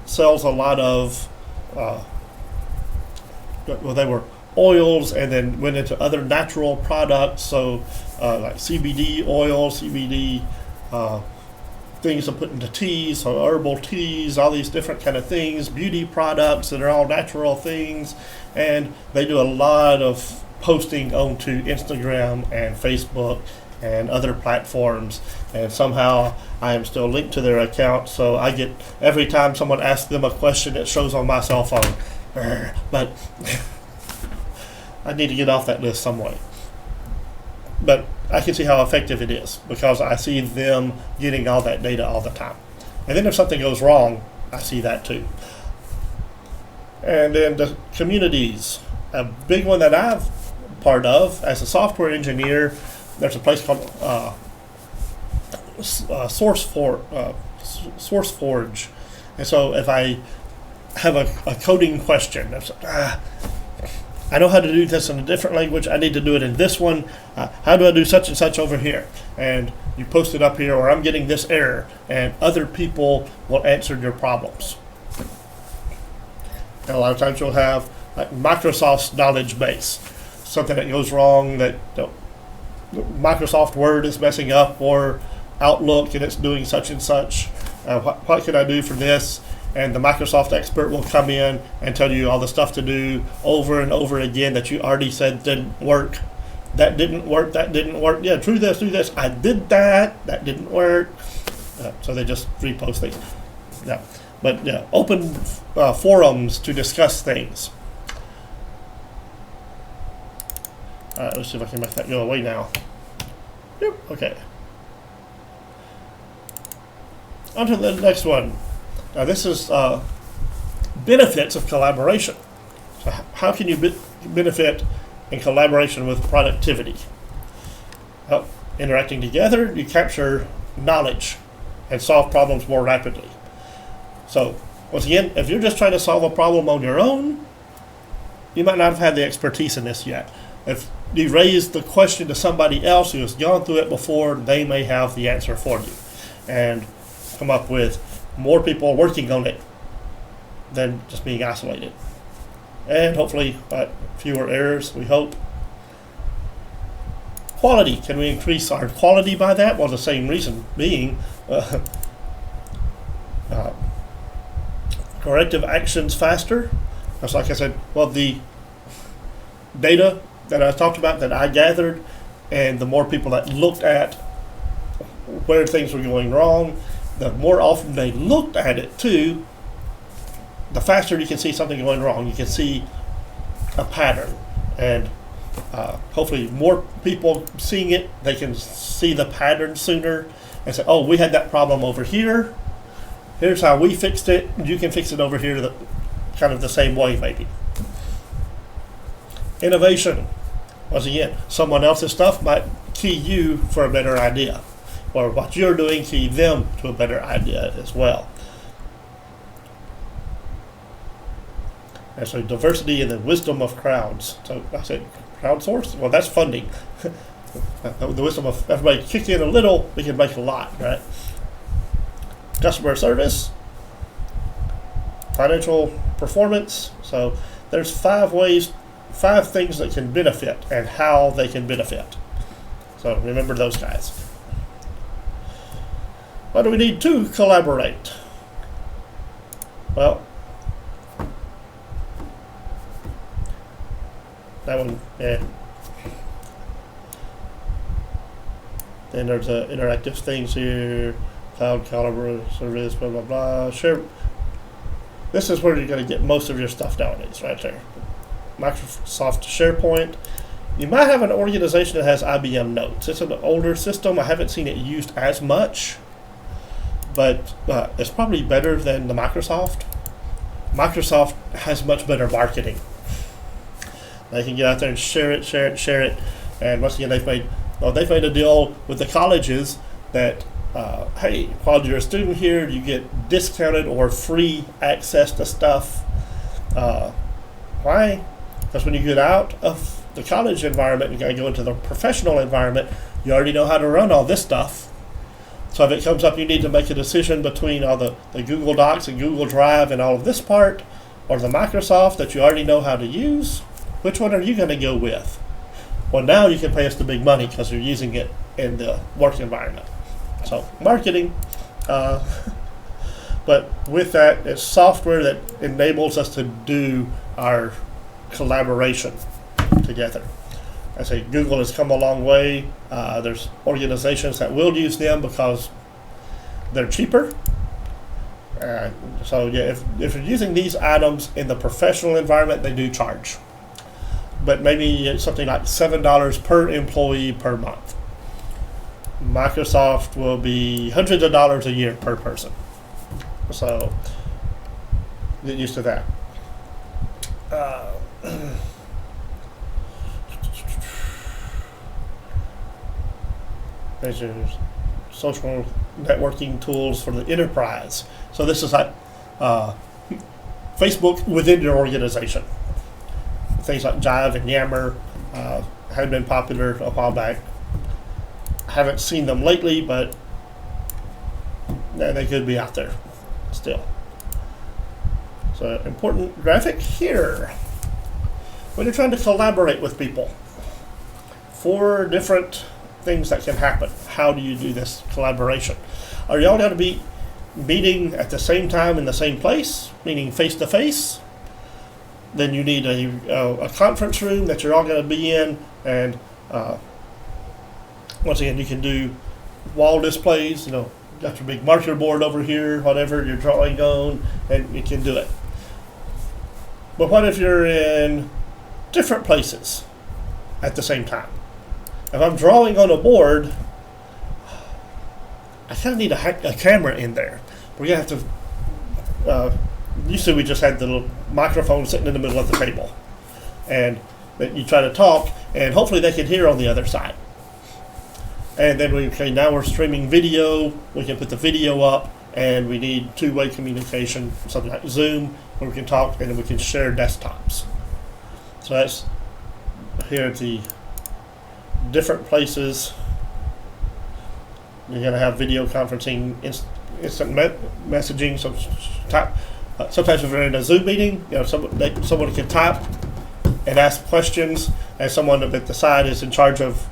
sells a lot of they were oils and then went into other natural products. So like CBD oil, CBD things to put into teas, so herbal teas, all these different kind of things, beauty products that are all natural things, and they do a lot of posting onto Instagram and Facebook and other platforms, and somehow I am still linked to their account, so I get, every time someone asks them a question, it shows on my cell phone. But I need to get off that list some way. But I can see how effective it is because I see them getting all that data all the time. And then if something goes wrong, I see that too. And then the communities, a big one that I'm part of as a software engineer, there's a place called SourceForge. And so if I have a coding question, I know how to do this in a different language, I need to do it in this one. How do I do such and such over here? And you post it up here, or I'm getting this error, and other people will answer your problems. And a lot of times you'll have like Microsoft's knowledge base, something that goes wrong, that Microsoft Word is messing up, or Outlook and it's doing such and such. What can I do for this? And the Microsoft expert will come in and tell you all the stuff to do over and over again that you already said didn't work. That didn't work, that didn't work. Yeah, do this. I did that didn't work. So they just repost things. Yeah. But yeah, open forums to discuss things. All right, let's see if I can make that go away now. Yep, okay. On to the next one. Now this is benefits of collaboration. So how can you benefit in collaboration with productivity? Well, interacting together, you capture knowledge and solve problems more rapidly. So once again, if you're just trying to solve a problem on your own, you might not have had the expertise in this yet. If you raise the question to somebody else who has gone through it before, they may have the answer for you and come up with more people working on it than just being isolated. And hopefully fewer errors, we hope. Quality, can we increase our quality by that? Well, the same reason being corrective actions faster. That's like I said, well, the data that I talked about that I gathered, and the more people that looked at where things were going wrong, the more often they looked at it too, the faster you can see something going wrong. You can see a pattern, and hopefully more people seeing it, they can see the pattern sooner and say, oh, we had that problem over here. Here's how we fixed it. You can fix it over here kind of the same way maybe. Innovation. Once again, someone else's stuff might key you for a better idea, or what you're doing key them to a better idea as well. And so diversity and the wisdom of crowds. So I said crowdsource? Well, that's funding. The wisdom of everybody kick in a little, we can make a lot, right? Customer service, financial performance. So there's 5 things that can benefit and how they can benefit. So remember those guys. What do we need to collaborate? Well, that one, yeah. Then there's interactive things here, cloud collaboration service, blah, blah, blah. Share. This is where you're going to get most of your stuff nowadays, right there. Microsoft SharePoint. You might have an organization that has IBM Notes. It's an older system. I haven't seen it used as much, but it's probably better than the Microsoft. Microsoft has much better marketing. They can get out there and share it. And once again, they've made a deal with the colleges that, hey, while you're a student here, you get discounted or free access to stuff. Why? Because when you get out of the college environment, you got to go into the professional environment. You already know how to run all this stuff. So if it comes up, you need to make a decision between all the Google Docs and Google Drive and all of this part, or the Microsoft that you already know how to use. Which one are you going to go with? Well, now you can pay us the big money because you're using it in the work environment. So marketing. But with that, it's software that enables us to do our collaboration together. I say Google has come a long way. There's organizations that will use them because they're cheaper. So yeah, if you're using these items in the professional environment, they do charge. But maybe it's something like $7 per employee per month. Microsoft will be hundreds of dollars a year per person. So get used to that. There's social networking tools for the enterprise. So this is like Facebook within your organization. Things like Jive and Yammer have been popular a while back. Haven't seen them lately, but they could be out there still. So important graphic here. When you're trying to collaborate with people, 4 different things that can happen. How do you do this collaboration? Are y'all going to be meeting at the same time in the same place, meaning face to face? Then you need a conference room that you're all going to be in, and once again, you can do wall displays. Got your big marker board over here, whatever you're drawing on, and you can do it. But what if you're in different places at the same time? If I'm drawing on a board, I kind of need a camera in there. We're going to have to, usually we just had the little microphone sitting in the middle of the table. And you try to talk, and hopefully they can hear on the other side. And then now we're streaming video. We can put the video up, and we need two-way communication, something like Zoom, where we can talk, and then we can share desktops. So that's here at the different places. You're going to have video conferencing, instant messaging. Sometimes if we're in a Zoom meeting, someone can type and ask questions, and someone at the side is in charge of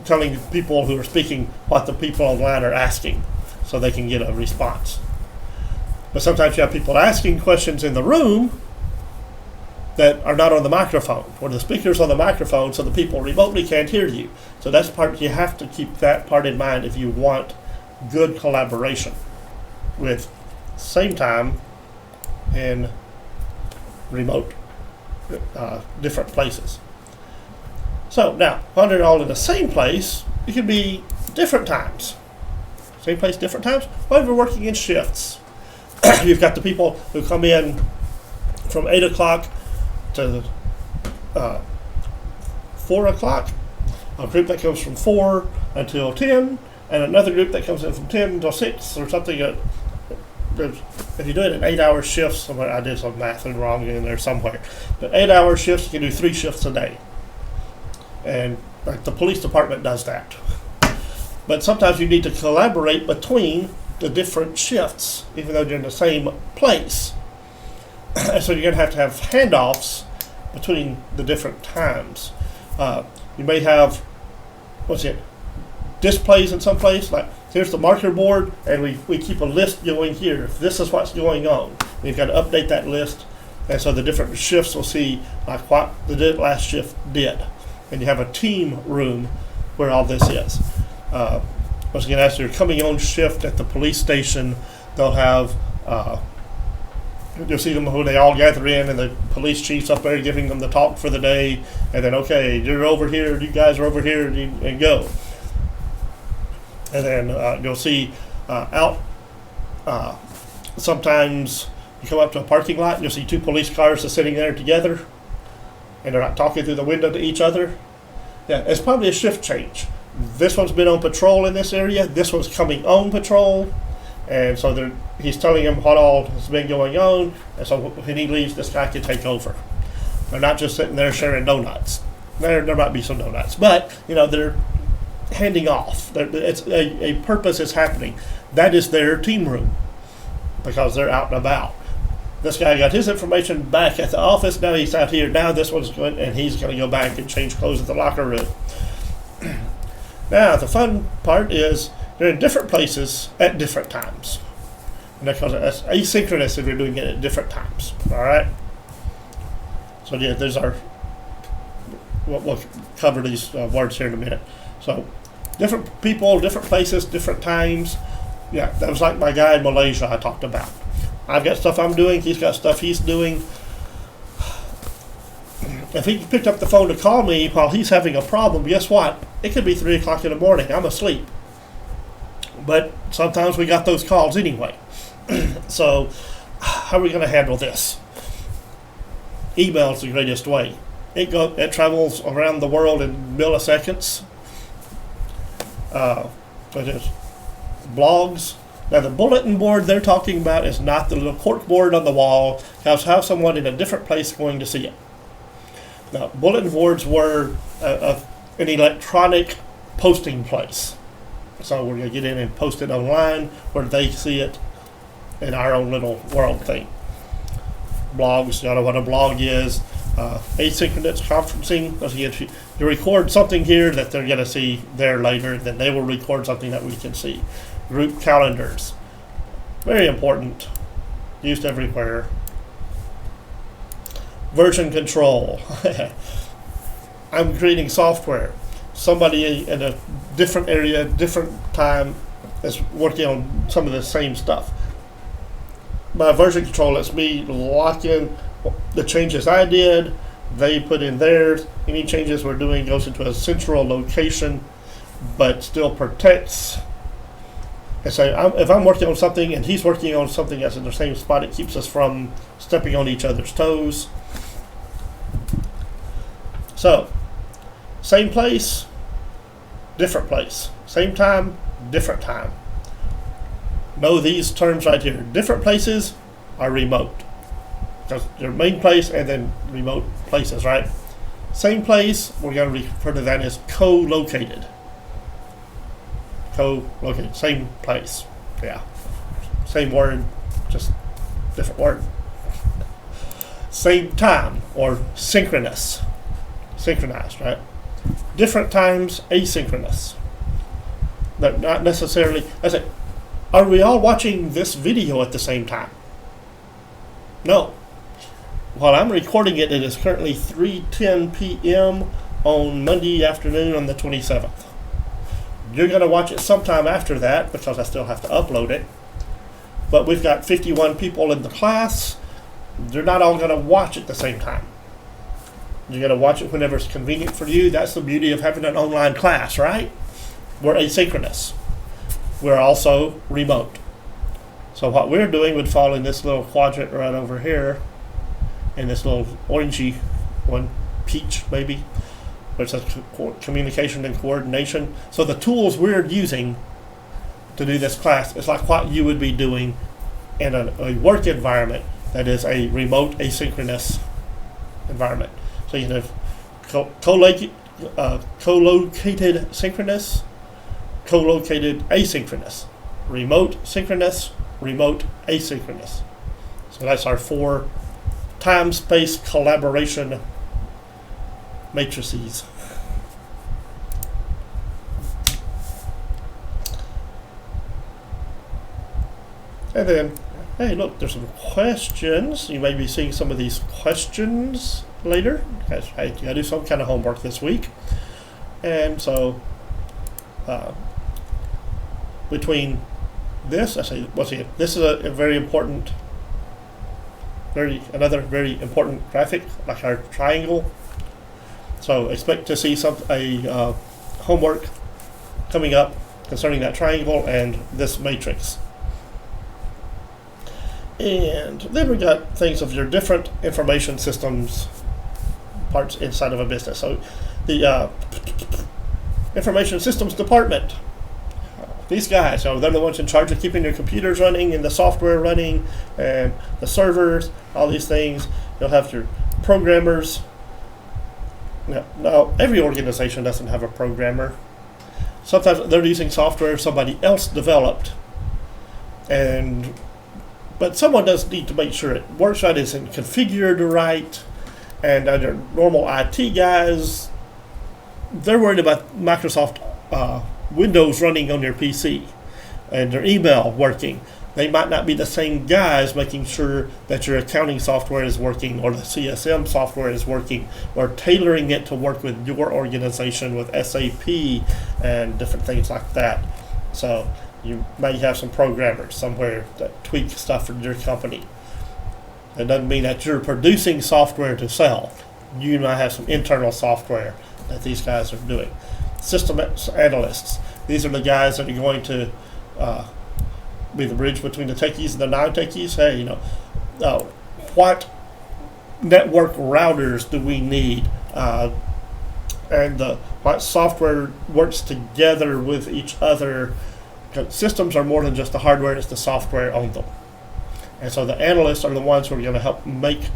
telling people who are speaking what the people online are asking, so they can get a response. But sometimes you have people asking questions in the room that are not on the microphone, or the speaker's on the microphone, so the people remotely can't hear you. So that's part, you have to keep that part in mind if you want good collaboration with same time in remote different places. So now, when they're all in the same place, it can be different times. Same place, different times. While we're working in shifts, you've got the people who come in from 8 o'clock to 4 o'clock, a group that comes from 4 until 10, and another group that comes in from 10 until 6 or something. If you do it in 8-hour shifts, somewhere I did some math wrong in there somewhere, but 8-hour shifts, you can do 3 shifts a day. And like the police department does that. But sometimes you need to collaborate between the different shifts, even though you're in the same place. And so you're going to have handoffs between the different times. You may have, displays in some place, like here's the marker board, and we keep a list going here. If this is what's going on, and you've got to update that list, and so the different shifts will see like what the last shift did. And you have a team room where all this is. Once again, as you're coming on shift at the police station, they'll have, you'll see them when they all gather in, and the police chief's up there giving them the talk for the day, and then, okay, you're over here, you guys are over here, and go. And then you'll see sometimes you come up to a parking lot, and you'll see 2 police cars are sitting there together, and they're not talking through the window to each other. Yeah, it's probably a shift change. This one's been on patrol in this area. This one's coming on patrol. And so he's telling him what all has been going on. And so when he leaves, this guy can take over. They're not just sitting there sharing donuts. There might be some donuts. But, they're handing off. It's a purpose is happening. That is their team room because they're out and about. This guy got his information back at the office. Now he's out here. Now this one's going, and he's going to go back and change clothes at the locker room. Now the fun part is they're in different places at different times. And that's asynchronous if you're doing it at different times. All right. So yeah, there's our. We'll cover these words here in a minute. So different people, different places, different times. Yeah, that was like my guy in Malaysia I talked about. I've got stuff I'm doing. He's got stuff he's doing. If he picked up the phone to call me while he's having a problem, guess what? It could be 3 o'clock in the morning. I'm asleep. But sometimes we got those calls anyway. So how are we going to handle this? Email's the greatest way. It travels around the world in milliseconds. It is blogs. Now the bulletin board they're talking about is not the little cork board on the wall. Have someone in a different place going to see it. Now bulletin boards were an electronic posting place. So we're going to get in and post it online where they see it in our own little world thing. Blogs, you know what a blog is. Asynchronous conferencing. You record something here that they're going to see there later, then they will record something that we can see. Group calendars. Very important. Used everywhere. Version control. I'm creating software. Somebody in a different area, different time is working on some of the same stuff. My version control lets me lock in the changes I did. They put in theirs. Any changes we're doing goes into a central location, but still protects. And so if I'm working on something and he's working on something that's in the same spot, it keeps us from stepping on each other's toes. So, same place, different place. Same time, different time. Know these terms right here. Different places are remote. Because your main place and then remote places, right? Same place, we're going to refer to that as co-located. Co-located, same place. Yeah. Same word, just different word. Same time, or synchronous. Synchronized, right? Different times, asynchronous. But not necessarily. I say, are we all watching this video at the same time? No. While I'm recording it, it is currently 3:10 p.m. on Monday afternoon on the 27th. You're going to watch it sometime after that because I still have to upload it. But we've got 51 people in the class. They're not all going to watch at the same time. You're going to watch it whenever it's convenient for you. That's the beauty of having an online class, right? We're asynchronous. We're also remote. So what we're doing would fall in this little quadrant right over here, in this little orangey one, peach maybe, where it says communication and coordination. So the tools we're using to do this class is like what you would be doing in a work environment that is a remote asynchronous environment. So you have co-located synchronous, co-located asynchronous, remote synchronous, remote asynchronous. So that's our 4 time-space collaboration matrices. And then, hey, look, there's some questions. You may be seeing some of these questions later. Because I gotta do some kind of homework this week. And so, between this, this is a very important, another very important graphic, like our triangle. So expect to see homework coming up concerning that triangle and this matrix. And then we got things of your different information systems parts inside of a business. So the information systems department, these guys, so they're the ones in charge of keeping your computers running and the software running and the servers, all these things. You'll have your programmers. Now every organization doesn't have a programmer. sometimes they're using software somebody else developed, but someone does need to make sure it works right, isn't configured right, and under normal IT guys, they're worried about Microsoft Windows running on their PC and their email working. They might not be the same guys making sure that your accounting software is working or the CSM software is working or tailoring it to work with your organization with SAP and different things like that. So you may have some programmers somewhere that tweak stuff for your company. It doesn't mean that you're producing software to sell. You might have some internal software that these guys are doing. System analysts. These are the guys that are going to be the bridge between the techies and the non-techies. Hey, what network routers do we need? And what software works together with each other. Systems are more than just the hardware, it's the software on them. And so the analysts are the ones who are going to help make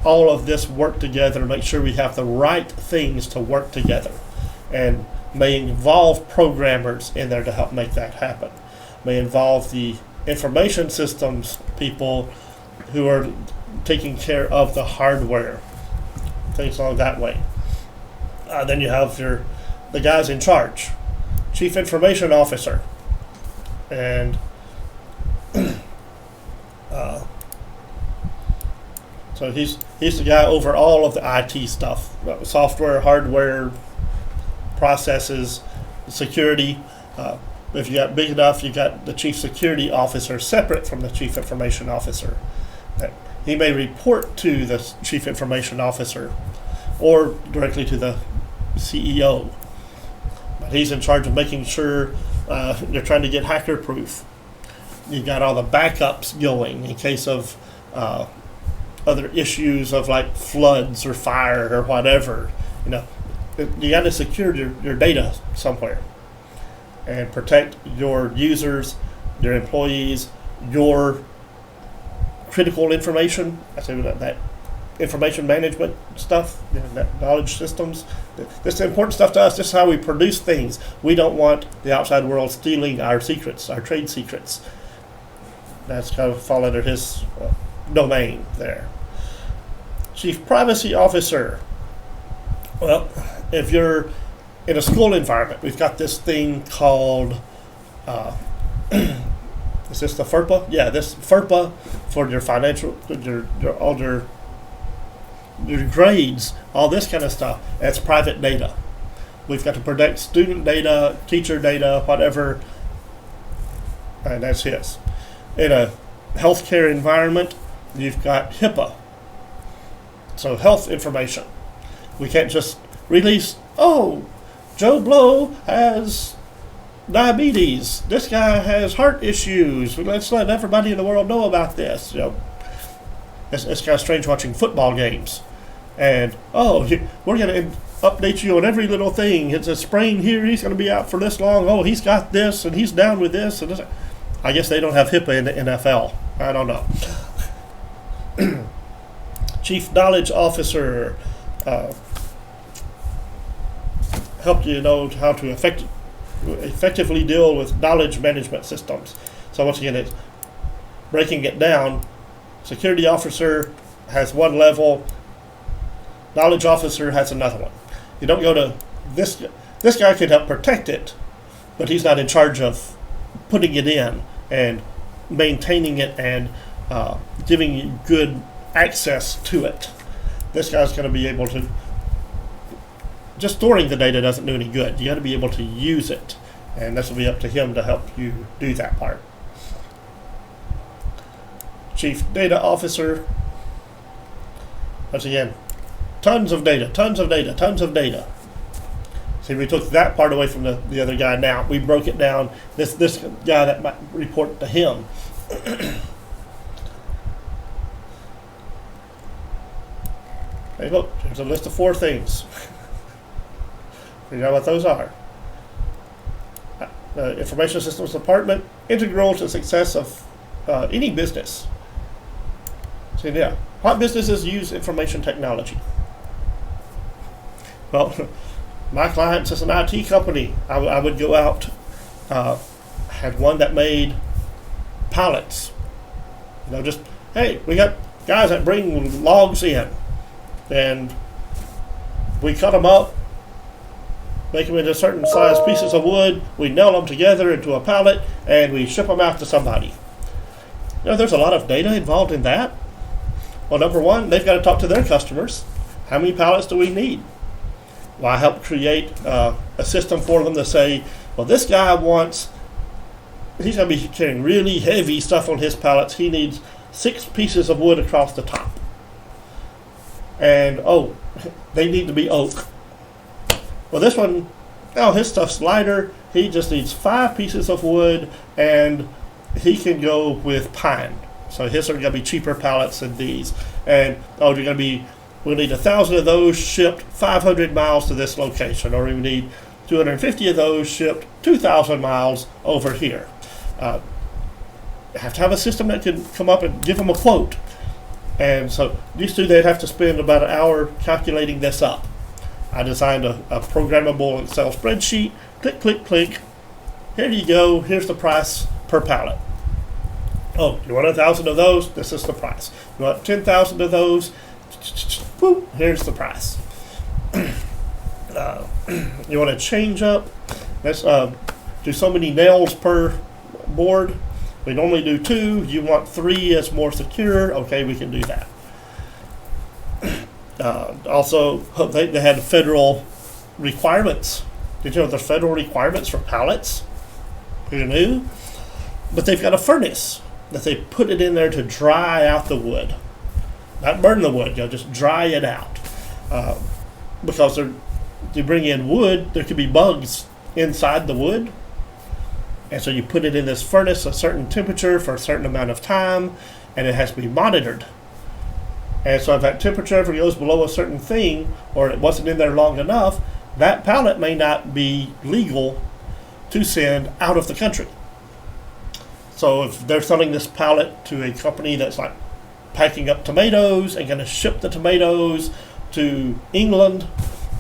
all of this work together, make sure we have the right things to work together, and may involve programmers in there to help make that happen. May involve the information systems people who are taking care of the hardware, things along that way. Then you have the guys in charge, Chief Information Officer, and so he's the guy over all of the IT stuff, software, hardware, processes, security. If you got big enough, you got the Chief Security Officer separate from the Chief Information Officer. He may report to the Chief Information Officer or directly to the CEO, but he's in charge of making sure you're trying to get hacker proof. You got all the backups going in case of other issues of like floods or fire or whatever. You got to secure your data somewhere and protect your users, your employees, your critical information. I say that information management stuff, that knowledge systems. This is important stuff to us. This is how we produce things. We don't want the outside world stealing our secrets, our trade secrets. That's kind of fall under his domain there. Chief Privacy Officer. Well, if you're in a school environment, we've got this thing called, is this the FERPA? Yeah, this FERPA for your financial, all your grades, all this kind of stuff. That's private data. We've got to protect student data, teacher data, whatever, and that's his. In a healthcare environment, you've got HIPAA. So health information. We can't just release, Joe Blow has diabetes. This guy has heart issues. Let's let everybody in the world know about this. It's kind of strange watching football games. And, we're going to update you on every little thing. It's a sprain here. He's going to be out for this long. Oh, he's got this, and he's down with this. And this. I guess they don't have HIPAA in the NFL. I don't know. Chief Knowledge Officer. Help you know how to effectively deal with knowledge management systems. So once again, it's breaking it down. Security officer has one level. Knowledge officer has another one. You don't go to this guy can help protect it, but he's not in charge of putting it in and maintaining it and giving you good access to it. This guy's going to be able to. Just storing the data doesn't do any good. You got to be able to use it, and this will be up to him to help you do that part. Chief Data Officer. Once again, tons of data. See, we took that part away from the other guy. Now we broke it down. This guy that might report to him. Hey, look, there's a list of 4 things. You know what those are. Information Systems Department, integral to success of any business. So yeah, what businesses use information technology? Well, My client's is an IT company. I would go out, had one that made pallets. Just, hey, we got guys that bring logs in, and we cut them up, make them into certain size pieces of wood, we nail them together into a pallet, and we ship them out to somebody. There's a lot of data involved in that. Well, number one, they've got to talk to their customers. How many pallets do we need? Well, I help create a system for them to say, well, this guy wants, he's going to be carrying really heavy stuff on his pallets. He needs 6 pieces of wood across the top. And, oh, they need to be oak. Well, this one, his stuff's lighter. He just needs 5 pieces of wood, and he can go with pine. So his are going to be cheaper pallets than these. And, we'll need 1,000 of those shipped 500 miles to this location, or we need 250 of those shipped 2,000 miles over here. Have to have a system that can come up and give them a quote. And so these two, they'd have to spend about an hour calculating this up. I designed a programmable Excel spreadsheet. Click, click, click. Here you go. Here's the price per pallet. Oh, you want 1,000 of those? This is the price. You want 10,000 of those? Boom, here's the price. You want to change up? Let's do so many nails per board. We normally do 2. You want 3 as more secure. Okay, we can do that. Also, they had federal requirements. Did you know there's federal requirements for pallets? Who knew? But they've got a furnace that they put it in there to dry out the wood. Not burn the wood, just dry it out. Because you bring in wood, there could be bugs inside the wood. And so you put it in this furnace a certain temperature for a certain amount of time, and it has to be monitored. And so if that temperature ever goes below a certain thing, or it wasn't in there long enough, that pallet may not be legal to send out of the country. So if they're selling this pallet to a company that's like packing up tomatoes and going to ship the tomatoes to England,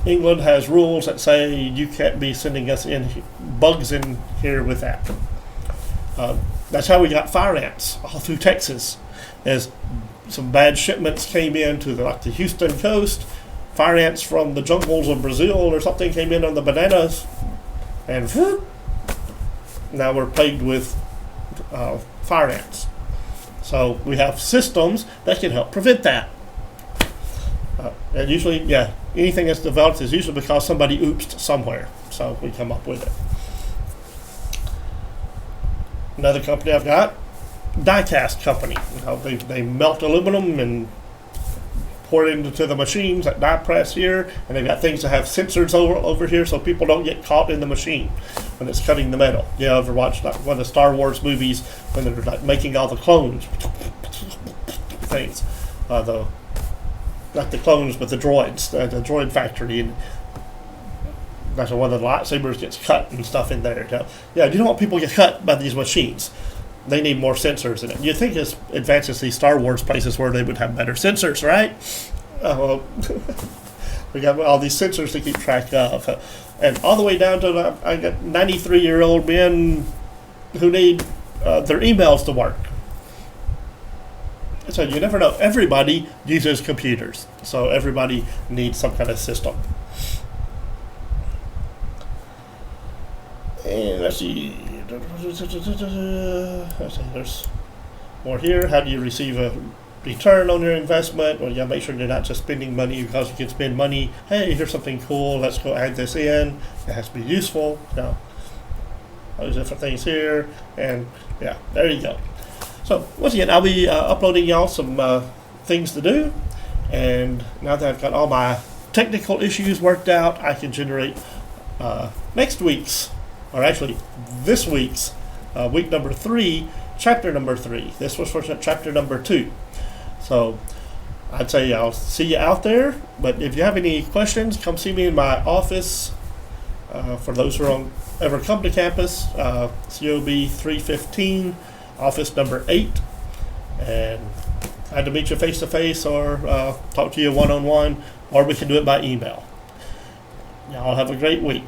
England has rules that say you can't be sending us in bugs in here with that. That's how we got fire ants all through Texas. As some bad shipments came in to the Houston coast, fire ants from the jungles of Brazil or something came in on the bananas, and whoop, now we're plagued with fire ants. So we have systems that can help prevent that. And usually, anything that's developed is usually because somebody oopsed somewhere. So we come up with it. Another company I've got, die-cast company. They melt aluminum and pour it into the machines that die press here, and they've got things that have sensors over here so people don't get caught in the machine when it's cutting the metal. You ever watched one of the Star Wars movies when they're making all the clones things? Not the clones, but the droids, the droid factory, and that's one of the lightsabers gets cut and stuff in there. You don't want people to get cut by these machines. They need more sensors in it. You'd think as advanced as these Star Wars places where they would have better sensors, right? We got all these sensors to keep track of. And all the way down to, I got 93-year-old men who need their emails to work. So you never know. Everybody uses computers. So everybody needs some kind of system. And let's see, there's more here. How do you receive a return on your investment? Well, you gotta make sure you're not just spending money because you can spend money. Hey, here's something cool. Let's go add this in. It has to be useful. All these different things here. And there you go. So once again, I'll be uploading y'all some things to do. And now that I've got all my technical issues worked out, I can generate next week's, or actually this week's, week number 3, chapter number 3. This was for chapter number 2. So I'd say I'll see you out there. But if you have any questions, come see me in my office. For those who ever come to campus, COB315, office number 8. And I had to meet you face to face or talk to you one-on-one, or we can do it by email. Y'all have a great week.